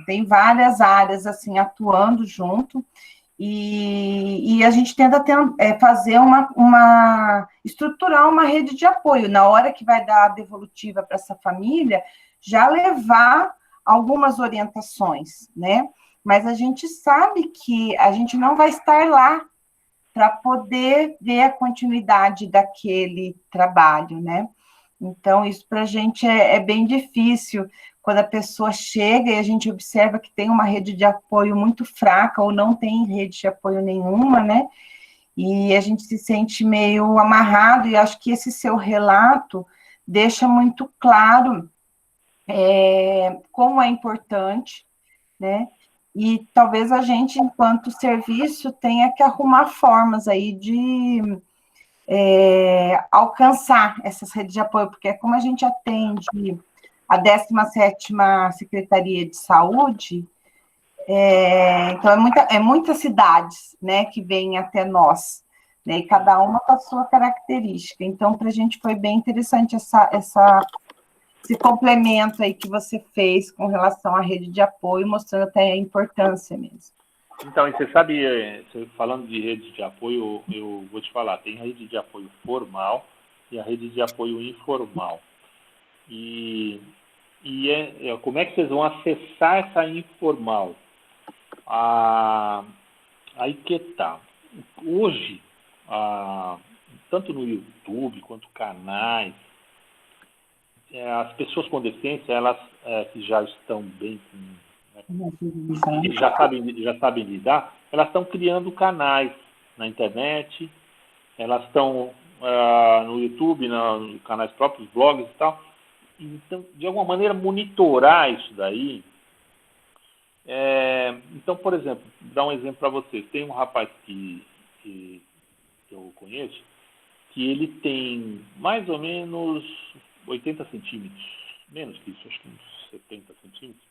tem várias áreas, assim, atuando junto, e a gente tenta fazer estruturar uma rede de apoio. Na hora que vai dar a devolutiva para essa família, já levar algumas orientações, né? Mas a gente sabe que a gente não vai estar lá para poder ver a continuidade daquele trabalho, né? Então, isso para a gente é bem difícil, quando a pessoa chega e a gente observa que tem uma rede de apoio muito fraca, ou não tem rede de apoio nenhuma, né? E a gente se sente meio amarrado, e acho que esse seu relato deixa muito claro como é importante, né? E talvez a gente, enquanto serviço, tenha que arrumar formas aí de alcançar essas redes de apoio, porque como a gente atende a 17ª Secretaria de Saúde, então muitas cidades, né, que vêm até nós, né, e cada uma com a sua característica. Então, para a gente foi bem interessante esse complemento aí que você fez com relação à rede de apoio, mostrando até a importância mesmo. Então, e você sabe, falando de rede de apoio, eu vou te falar, tem a rede de apoio formal e a rede de apoio informal. E como é que vocês vão acessar essa informal? Aí que tá. Hoje, tanto no YouTube quanto canais, as pessoas com deficiência, elas que já estão bem, já sabem lidar, elas estão criando canais na internet, elas estão no YouTube, nos canais próprios, blogs e tal. Então, de alguma maneira, monitorar isso daí. Então, por exemplo, vou dar um exemplo para vocês. Tem um rapaz que eu conheço, que ele tem mais ou menos 80 centímetros, menos que isso, acho que uns 70 centímetros.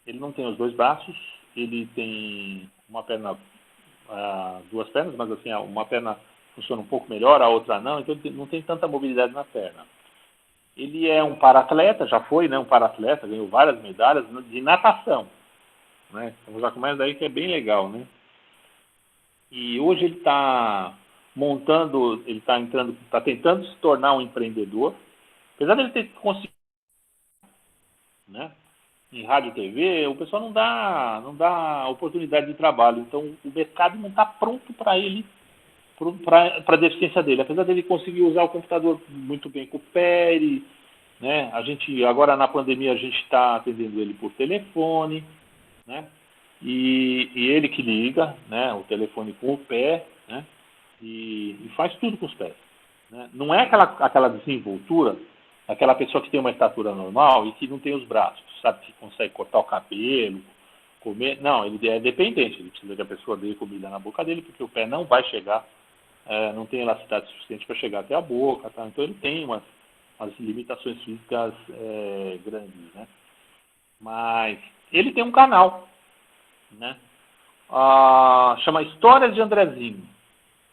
Ele não tem os 2 braços, ele tem uma perna, 2 pernas, mas assim, uma perna funciona um pouco melhor, a outra não, então ele não tem tanta mobilidade na perna. Ele é um para-atleta, já foi, né, um para-atleta, ganhou várias medalhas de natação, né? Então já começa daí que é bem legal, né? E hoje ele está montando, ele está tentando se tornar um empreendedor, apesar dele ter conseguido, né? Em rádio e TV, o pessoal não dá oportunidade de trabalho, então o mercado não está pronto para ele, para a deficiência dele, apesar dele conseguir usar o computador muito bem com o pé, né? Agora na pandemia a gente está atendendo ele por telefone, né? E ele que liga, né, o telefone com o pé, né? E faz tudo com os pés, né? Não é aquela desenvoltura, aquela pessoa que tem uma estatura normal e que não tem os braços, sabe, que consegue cortar o cabelo, comer. Não, ele é dependente, ele precisa que a pessoa dê comida na boca dele, porque o pé não vai chegar, não tem elasticidade suficiente para chegar até a boca, tá? Então ele tem umas as limitações físicas grandes, né? Mas ele tem um canal, né? Chama Histórias de Andrezinho,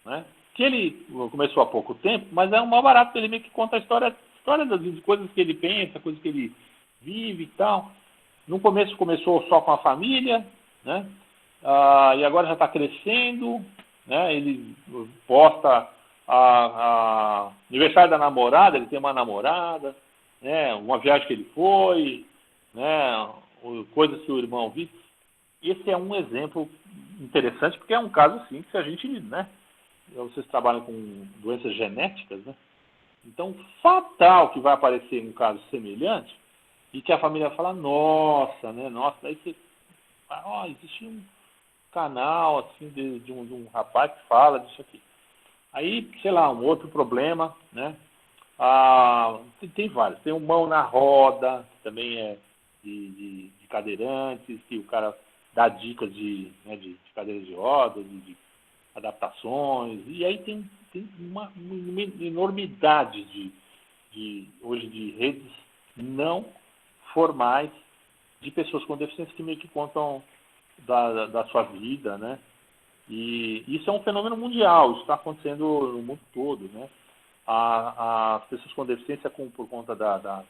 né? Que ele começou há pouco tempo, mas é um mal barato, ele meio que conta a história das coisas que ele pensa, coisas que ele vive e tal. No começo começou só com a família, né? E agora já está crescendo, né? Ele posta aniversário da namorada, ele tem uma namorada, né? Uma viagem que ele foi, né? Coisas que o irmão viu. Esse é um exemplo interessante, porque é um caso, sim, que a gente, né? Vocês trabalham com doenças genéticas, né? Então, fatal que vai aparecer um caso semelhante e que a família fala, nossa, né? Nossa, daí você... existe um canal, assim, de um rapaz que fala disso aqui. Aí, sei lá, um outro problema, né? Tem vários. Tem o Mão na Roda, que também é de cadeirantes, que o cara dá dicas de cadeiras de roda, de adaptações. E aí tem uma enormidade hoje de redes não formais de pessoas com deficiência que meio que contam da sua vida, né? E isso é um fenômeno mundial, isso está acontecendo no mundo todo, né? As pessoas com deficiência, por conta das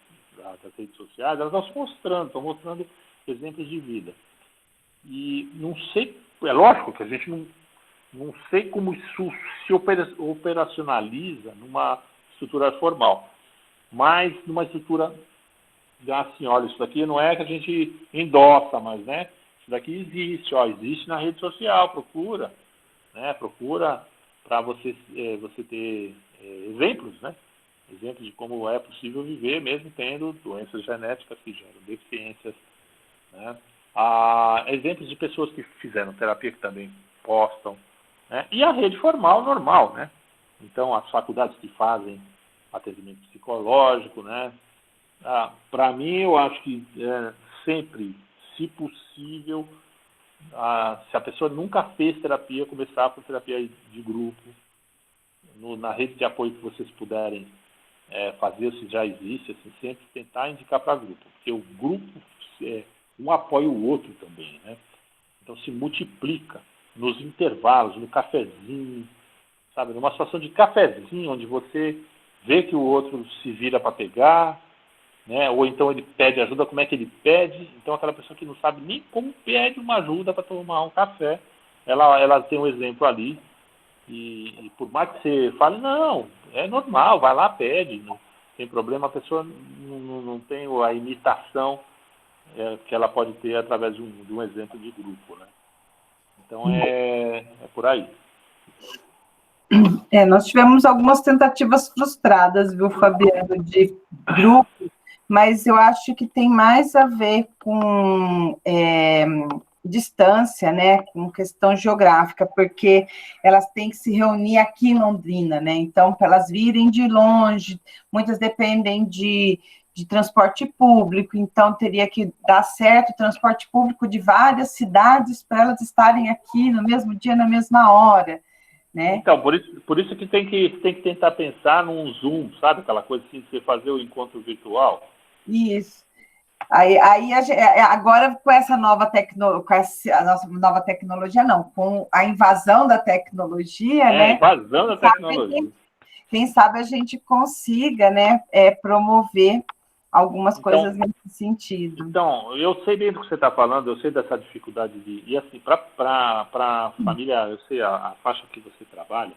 redes sociais, elas estão mostrando exemplos de vida. E não sei, é lógico que a gente não sei como isso se operacionaliza numa estrutura formal, mas numa estrutura assim, olha, isso daqui não é que a gente endossa, mas, né? Isso daqui existe na rede social, procura para você ter exemplos, né? Exemplos de como é possível viver mesmo tendo doenças genéticas que geram deficiências, né? Exemplos de pessoas que fizeram terapia que também postam, né? E a rede formal normal, né? Então, as faculdades que fazem atendimento psicológico, né? Para mim, eu acho que sempre, se possível, se a pessoa nunca fez terapia, começar por terapia de grupo, na rede de apoio que vocês puderem fazer, se já existe, assim, sempre tentar indicar para grupo, porque o grupo um apoia o outro também, né? Então se multiplica nos intervalos, no cafezinho, sabe? Numa situação de cafezinho, onde você vê que o outro se vira para pegar, né? Ou então ele pede ajuda, como é que ele pede? Então aquela pessoa que não sabe nem como pede uma ajuda para tomar um café, ela tem um exemplo ali, e por mais que você fale, não, é normal, vai lá, pede, não tem problema, a pessoa não tem a imitação que ela pode ter através de um exemplo de grupo, né? Então é por aí. Nós tivemos algumas tentativas frustradas, viu, Fabiano, de grupo, mas eu acho que tem mais a ver com distância, né, com questão geográfica, porque elas têm que se reunir aqui em Londrina, né, então, para elas virem de longe, muitas dependem de transporte público, então teria que dar certo o transporte público de várias cidades para elas estarem aqui no mesmo dia, na mesma hora, né? Então, por isso que tem que tentar pensar num Zoom, sabe? Aquela coisa assim, você fazer o encontro virtual. Isso. Aí agora, com essa nova tecnologia, não, com a invasão da tecnologia, né? Invasão da tecnologia. Quem sabe a gente consiga, né, promover algumas coisas nesse sentido. Então, eu sei bem do que você está falando, eu sei dessa dificuldade e assim, para a família, eu sei a faixa que você trabalha,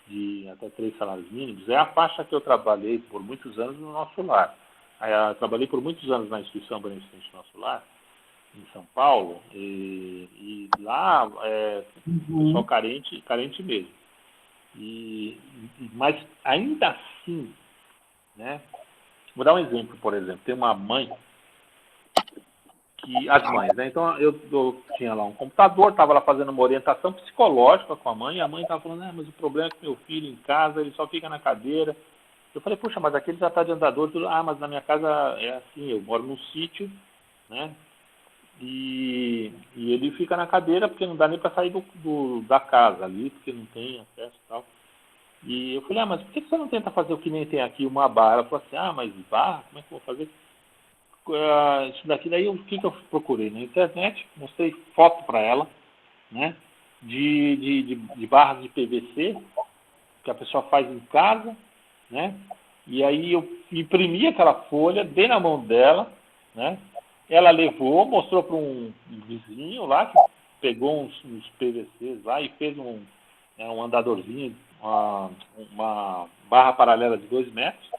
de até 3 salários mínimos, é a faixa que eu trabalhei por muitos anos no Nosso Lar. Eu trabalhei por muitos anos na instituição beneficente Nosso Lar, em São Paulo, e lá pessoal carente mesmo. Mas ainda assim, né? Vou dar um exemplo, por exemplo. Tem uma mãe as mães, né? Então eu tinha lá um computador, estava lá fazendo uma orientação psicológica com a mãe, e a mãe estava falando, mas o problema é que meu filho em casa, ele só fica na cadeira. Eu falei, puxa, mas aqui ele já está de andador, tudo. Mas na minha casa é assim, eu moro num sítio, né? E ele fica na cadeira porque não dá nem para sair da casa ali, porque não tem acesso e tal. E eu falei, mas por que você não tenta fazer o que nem tem aqui, uma barra? Ela falou assim, mas barra? Como é que eu vou fazer? Isso daqui, daí o que eu procurei na internet, mostrei foto para ela, né, de barras de PVC, que a pessoa faz em casa, né, e aí eu imprimi aquela folha, dei na mão dela, né, ela levou, mostrou para um vizinho lá, que pegou uns PVCs lá e fez um andadorzinho, uma barra paralela de 2 metros,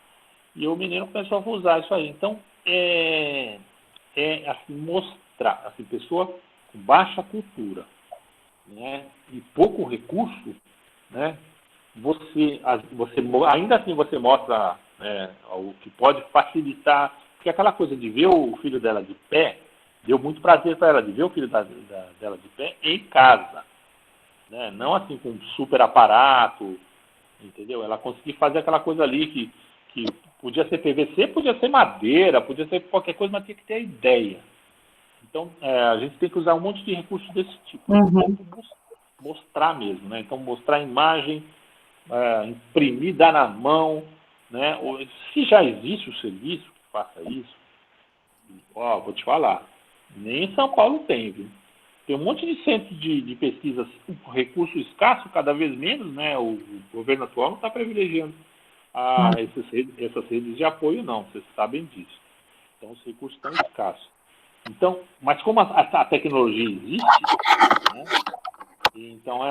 e o menino começou a usar isso aí. Então, assim, mostrar, assim, pessoa com baixa cultura, né, e pouco recurso, né, você ainda assim você mostra o que pode facilitar, porque aquela coisa de ver o filho dela de pé, deu muito prazer para ela de ver o filho dela de pé em casa, né, não assim com um super aparato, entendeu? Ela conseguir fazer aquela coisa ali que podia ser PVC, podia ser madeira, podia ser qualquer coisa, mas tinha que ter a ideia. Então, a gente tem que usar um monte de recursos desse tipo. Uhum. Mostrar mesmo, né? Então, mostrar a imagem, imprimir, dar na mão, né? Se já existe o serviço que faça isso, vou te falar, nem em São Paulo tem, viu? Tem um monte de centros de pesquisa com recurso escasso, cada vez menos, né? O governo atual não está privilegiando essas redes de apoio, não, vocês sabem disso. Então, os recursos estão escassos. Então, mas como a tecnologia existe, né, então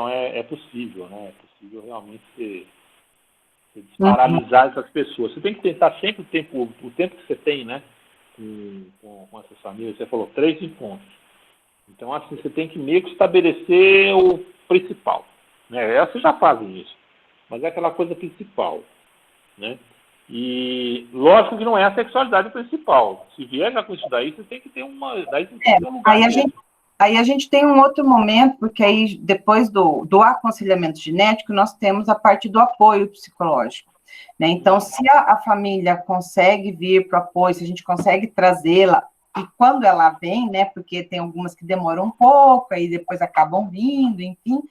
é possível, né? É possível realmente você desparalisar essas pessoas. Você tem que tentar sempre o tempo que você tem, né, com essas famílias. Você falou 3 encontros. Então, assim, você tem que meio que estabelecer o principal, né? Vocês já fazem isso, mas é aquela coisa principal, né? E lógico que não é a sexualidade principal. Se vier já com isso daí, você tem que ter daí você tem que ter um lugar mesmo. Aí a gente tem um outro momento, porque aí depois do aconselhamento genético, nós temos a parte do apoio psicológico, né? Então, se a família consegue vir para o apoio, se a gente consegue trazê-la, e quando ela vem, né, porque tem algumas que demoram um pouco, aí depois acabam vindo, enfim,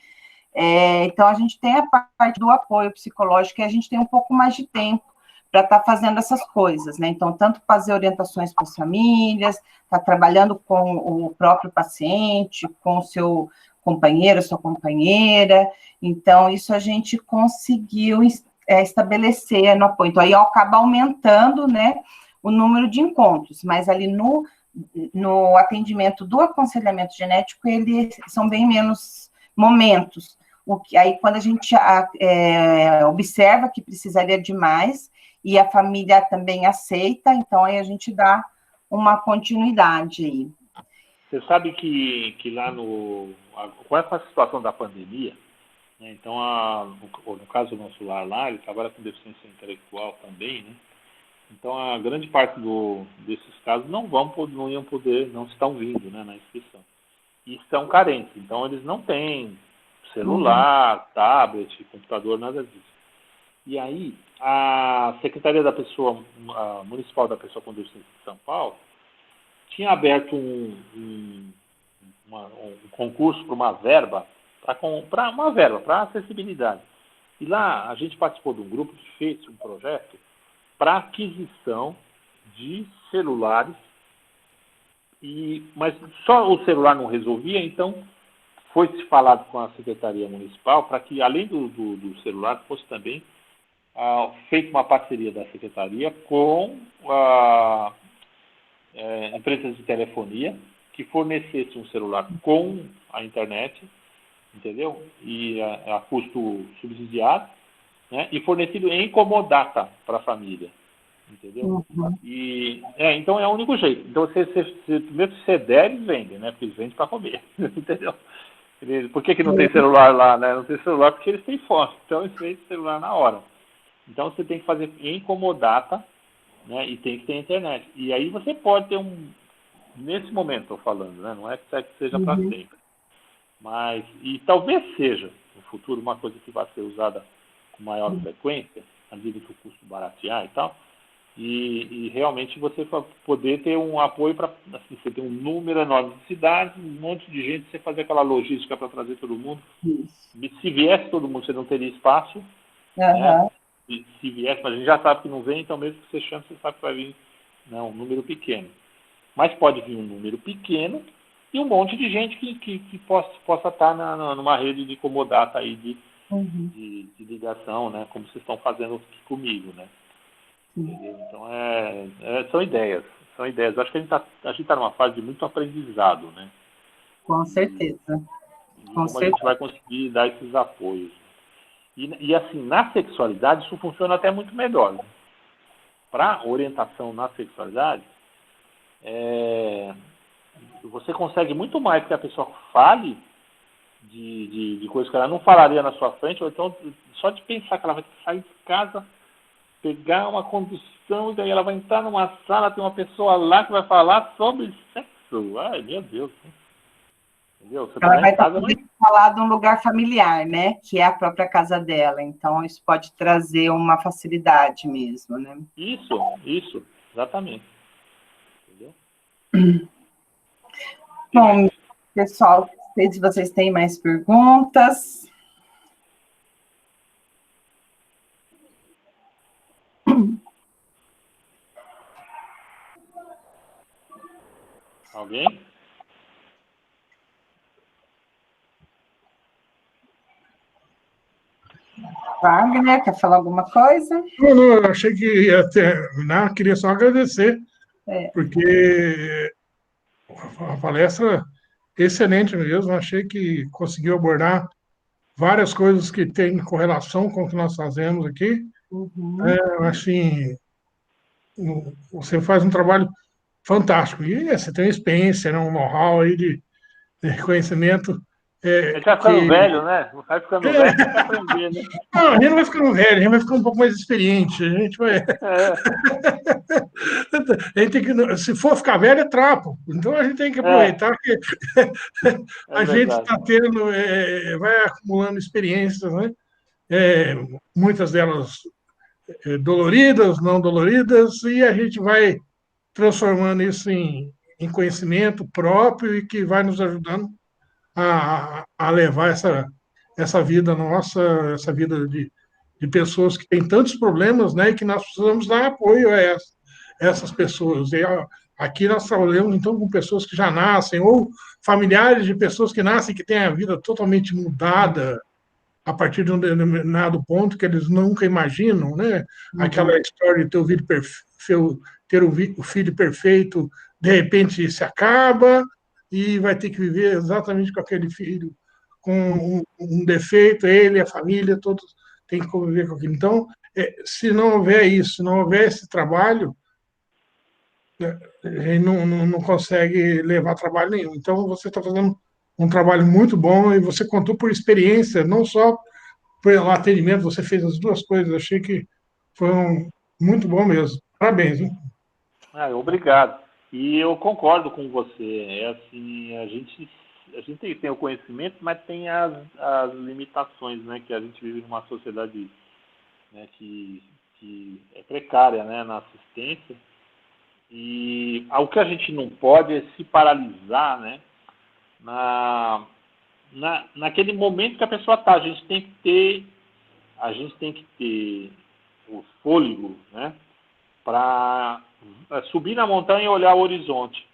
então a gente tem a parte do apoio psicológico e a gente tem um pouco mais de tempo para estar fazendo essas coisas, né? Então, tanto fazer orientações para as famílias, estar trabalhando com o próprio paciente, com o seu companheiro, sua companheira. Então, isso a gente conseguiu estabelecer no apoio. Então, aí acaba aumentando, né, o número de encontros, mas ali no atendimento do aconselhamento genético, eles são bem menos momentos. Aí, quando a gente observa que precisaria de mais, e a família também aceita, então aí a gente dá uma continuidade aí. Você sabe que lá com essa situação da pandemia, né, então, no caso do nosso lar lá, ele trabalha com deficiência intelectual também, né? Então, a grande parte desses casos não iam poder, não estão vindo, né, na inscrição. E estão carentes, então eles não têm celular, tablet, computador, nada disso. E aí, a Secretaria da Pessoa, Municipal da Pessoa com Deficiência de São Paulo, tinha aberto um concurso para uma verba, para acessibilidade. E lá a gente participou de um grupo que fez um projeto para aquisição de celulares, mas só o celular não resolvia, então foi-se falado com a Secretaria Municipal para que, além do celular, fosse também feita uma parceria da Secretaria com empresas de telefonia que fornecesse um celular com a internet, entendeu? E a custo subsidiado, né? E fornecido em comodata para a família, entendeu? E, então é o único jeito. Então, primeiro que você der, eles vendem, né? Porque eles vendem para comer, entendeu? Por que não tem celular lá, né? Não tem celular porque eles têm fome, então eles vendem celular na hora. Então, você tem que fazer em comodata, né? E tem que ter internet. E aí você pode ter nesse momento estou falando, né? Não é que seja para sempre. Mas, e talvez seja, no futuro, uma coisa que vai ser usada com maior frequência, à medida que o custo baratear e tal, e realmente você poder ter um apoio para assim, você ter um número enorme de cidades, um monte de gente, você fazer aquela logística para trazer todo mundo. Isso. Se viesse todo mundo, você não teria espaço, né? Aham. Se viesse, mas a gente já sabe que não vem, então mesmo que você chame, você sabe que vai vir, né, um número pequeno. Mas pode vir um número pequeno e um monte de gente que possa estar numa rede de comodata aí Uhum. de ligação, né? Como vocês estão fazendo aqui comigo, né? Entendeu? Então, são ideias. São ideias. Acho que a gente tá numa fase de muito aprendizado, né? Com certeza. E Com como a gente certeza. vai conseguir dar esses apoios. E assim, na sexualidade, isso funciona até muito melhor. Né? Para orientação na sexualidade, você consegue muito mais que a pessoa fale de coisas que ela não falaria na sua frente, ou então só de pensar que ela vai sair de casa, pegar uma condução, e daí ela vai entrar numa sala, tem uma pessoa lá que vai falar sobre sexo. Ai, meu Deus. Entendeu? Você tá Ela lá vai em estar casa, mas... podendo falar de um lugar familiar, né? Que é a própria casa dela. Então, isso pode trazer uma facilidade mesmo, né? Isso, exatamente. Entendeu? Que mais? Bom, pessoal, não sei se vocês têm mais perguntas. Alguém? Wagner, quer falar alguma coisa? Não, eu achei que ia terminar, queria só agradecer, É. porque a palestra excelente mesmo, achei que conseguiu abordar várias coisas que têm correlação com o que nós fazemos aqui. Uhum. Assim, você faz um trabalho fantástico. E você tem uma experiência, né, um know-how aí de conhecimento A gente vai ficando que... velho, né? Vai ficando velho, tem que aprender, né? Não, a gente não vai ficando velho, a gente vai ficando um pouco mais experiente. A gente vai... A gente tem que, se for ficar velho, é trapo. Então a gente tem que É, aproveitar que é a gente verdade. está tendo, vai acumulando experiências, né? É, muitas delas doloridas, não doloridas, e a gente vai transformando isso em conhecimento próprio e que vai nos ajudando a levar essa vida nossa, essa vida de pessoas que têm tantos problemas, né, e que nós precisamos dar apoio a essas pessoas. E aqui nós trabalhamos, então, com pessoas que já nascem, ou familiares de pessoas que nascem que têm a vida totalmente mudada a partir de um determinado ponto que eles nunca imaginam, né? Uhum. Aquela história de ter o filho perfeito, de repente se acaba e vai ter que viver exatamente com aquele filho com um defeito, ele, a família, todos têm que conviver com aquilo. Então, se não houver isso, se não houver esse trabalho, a gente não consegue levar trabalho nenhum. Então, você está fazendo um trabalho muito bom e você contou por experiência, não só pelo atendimento, você fez as duas coisas. Achei que foi muito bom mesmo. Parabéns, hein? Obrigado. E eu concordo com você. É assim, a gente tem o conhecimento, mas tem as limitações, né? Que a gente vive numa sociedade, né, que é precária, né, na assistência. E o que a gente não pode é se paralisar, né, naquele momento que a pessoa está. A gente tem que ter o fôlego, né, para subir na montanha e olhar o horizonte.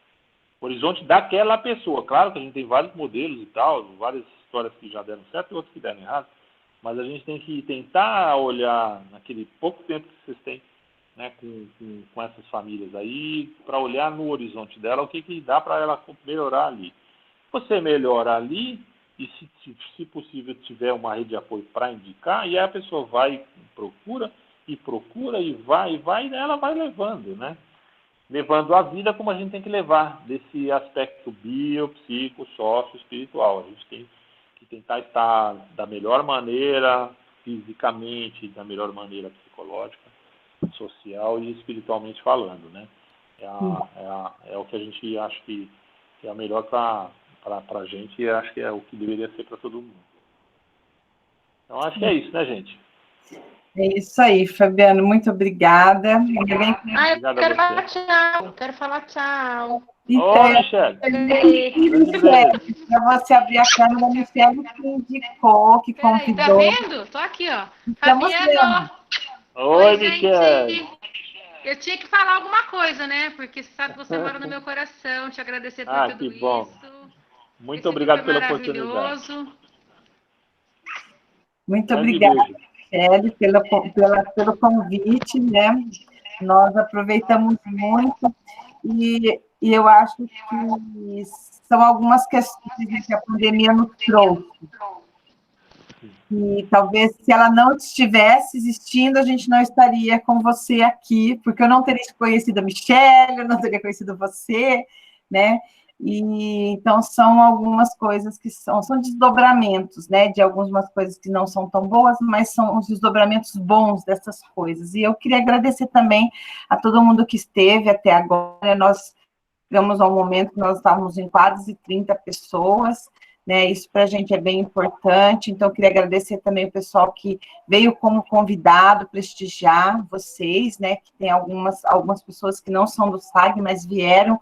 O horizonte daquela pessoa. Claro que a gente tem vários modelos e tal, várias histórias que já deram certo e outras que deram errado, mas a gente tem que tentar olhar naquele pouco tempo que vocês têm, né, com essas famílias aí, para olhar no horizonte dela o que dá para ela melhorar ali. Você melhora ali e, se possível, tiver uma rede de apoio para indicar, e aí a pessoa vai, procura e vai, e ela vai levando, né? Levando a vida como a gente tem que levar, desse aspecto bio, psico, sócio, espiritual. A gente tem que tentar estar da melhor maneira, fisicamente, da melhor maneira psicológica, social e espiritualmente falando, né? É o que a gente acha que é o melhor para a gente, e acho que é o que deveria ser para todo mundo. Então, acho que é isso, né, gente? É isso aí, Fabiano, muito obrigada. Ah, eu Obrigado a quero você. falar tchau. Quero falar tchau. Então, Ô, Michele. Grande Michele, beijo. para você abrir a câmera, a Michele que indicou, que Peraí, tá convidou. vendo? Tô aqui, ó. Estamos vendo. Fabiano! Oi, gente! Michele. Eu tinha que falar alguma coisa, né? Porque você sabe que você mora no meu coração. Te agradecer por Ah, tudo que bom. isso. Muito Esse grupo é obrigado pela oportunidade. maravilhoso. Muito Grande obrigada, beijo. Michele, pelo convite, né? Nós aproveitamos muito e eu acho que são algumas questões que a pandemia nos trouxe. E talvez se ela não estivesse existindo, a gente não estaria com você aqui, porque eu não teria conhecido a Michelle, eu não teria conhecido você, né? E então são algumas coisas que são desdobramentos, né? De algumas coisas que não são tão boas, mas são os desdobramentos bons dessas coisas. E eu queria agradecer também a todo mundo que esteve até agora. Nós chegamos ao momento que nós estávamos em quase 30 pessoas, né? Isso para a gente é bem importante. Então, eu queria agradecer também o pessoal que veio como convidado prestigiar vocês, né? Que tem algumas pessoas que não são do SAG, mas vieram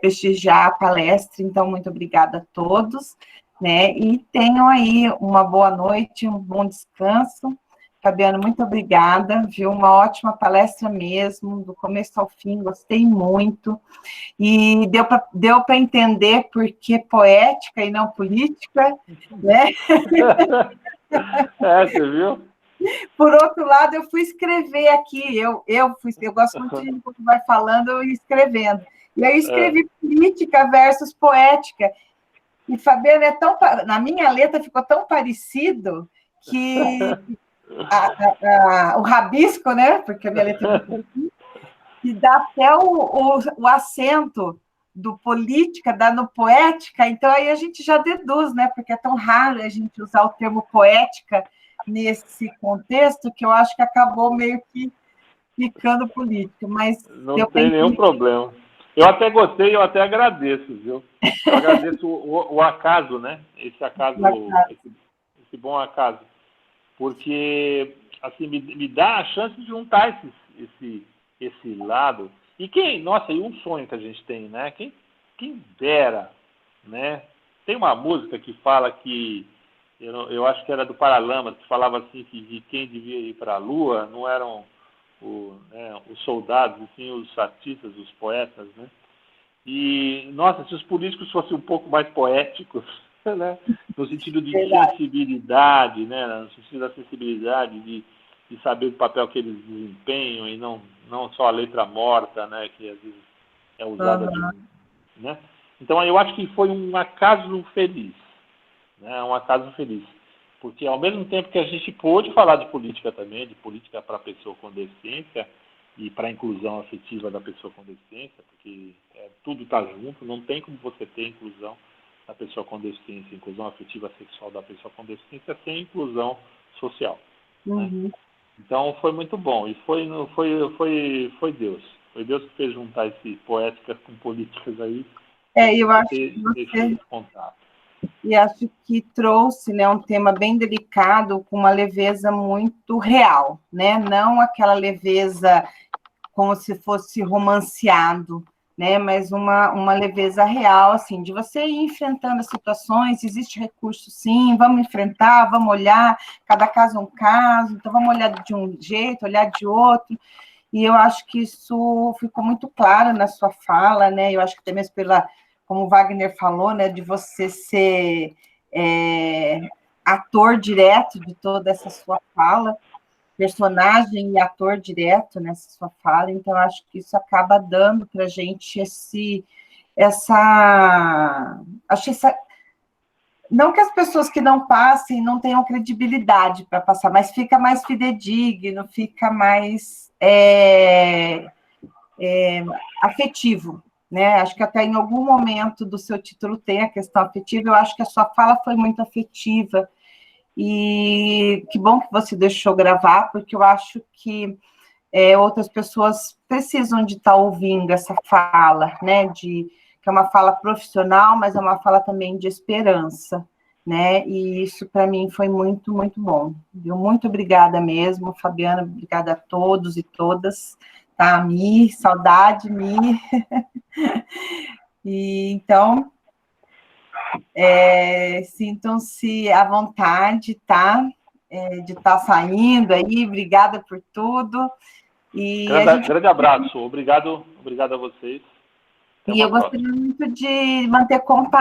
prestigiar a palestra. Então, muito obrigada a todos, né? E tenham aí uma boa noite, um bom descanso. Fabiano, muito obrigada, viu? Uma ótima palestra mesmo, do começo ao fim, gostei muito. E deu para entender por que poética e não política, né? Você viu? Por outro lado, eu fui escrever aqui, eu gosto muito de quando vai falando e escrevendo. E aí escrevi política versus poética. E Fabiano na minha letra ficou tão parecido que o rabisco, né? Porque a minha letra é muito, que dá até o acento do política, dá no poética, então aí a gente já deduz, né? Porque é tão raro a gente usar o termo poética nesse contexto, que eu acho que acabou meio que ficando política, mas não tem nenhum problema. Eu até gostei, eu até agradeço, viu? Eu agradeço o acaso, né? Esse acaso, esse bom acaso. Porque, assim, me dá a chance de juntar esse lado. E nossa, e um sonho que a gente tem, né? Quem dera, né? Tem uma música que fala que, eu acho que era do Paralamas, que falava assim que quem devia ir para a Lua não eram os soldados, e sim os artistas, os poetas, né? E, nossa, se os políticos fossem um pouco mais poéticos, né? No sentido de sensibilidade, né? No sentido da sensibilidade, de saber o papel que eles desempenham, e não só a letra morta, né? Que às vezes é usada né? Então, eu acho que foi um acaso feliz, né? Um acaso feliz. Porque, ao mesmo tempo que a gente pôde falar de política também, de política para a pessoa com deficiência e para a inclusão afetiva da pessoa com deficiência, porque tudo está junto, não tem como você ter inclusão da pessoa com deficiência, inclusão afetiva sexual da pessoa com deficiência sem inclusão social. Né? Então, foi muito bom. E foi Deus. Foi Deus que fez juntar esse poéticas com políticas aí. Eu acho que você... E acho que trouxe, né, um tema bem delicado, com uma leveza muito real, né? Não aquela leveza como se fosse romanceado, né? Mas uma leveza real, assim, de você ir enfrentando as situações, existe recurso, sim, vamos enfrentar, vamos olhar, cada caso é um caso, então vamos olhar de um jeito, olhar de outro, e eu acho que isso ficou muito claro na sua fala, né? Eu acho que até mesmo como o Wagner falou, né, de você ser ator direto de toda essa sua fala, personagem e ator direto nessa sua fala, então acho que isso acaba dando para a gente não que as pessoas que não passem não tenham credibilidade para passar, mas fica mais fidedigno, fica mais afetivo, né? Acho que até em algum momento do seu título tem a questão afetiva, eu acho que a sua fala foi muito afetiva, e que bom que você deixou gravar, porque eu acho que outras pessoas precisam de estar ouvindo essa fala, né? Que é uma fala profissional, mas é uma fala também de esperança. né? E isso para mim foi muito, muito bom. Viu? Muito obrigada mesmo, Fabiana, obrigada a todos e todas, tá? Mi, saudade, Mi. E então, sintam-se à vontade, tá? De estar saindo aí, obrigada por tudo. E grande abraço, obrigado a vocês. E eu gostaria muito de manter contato.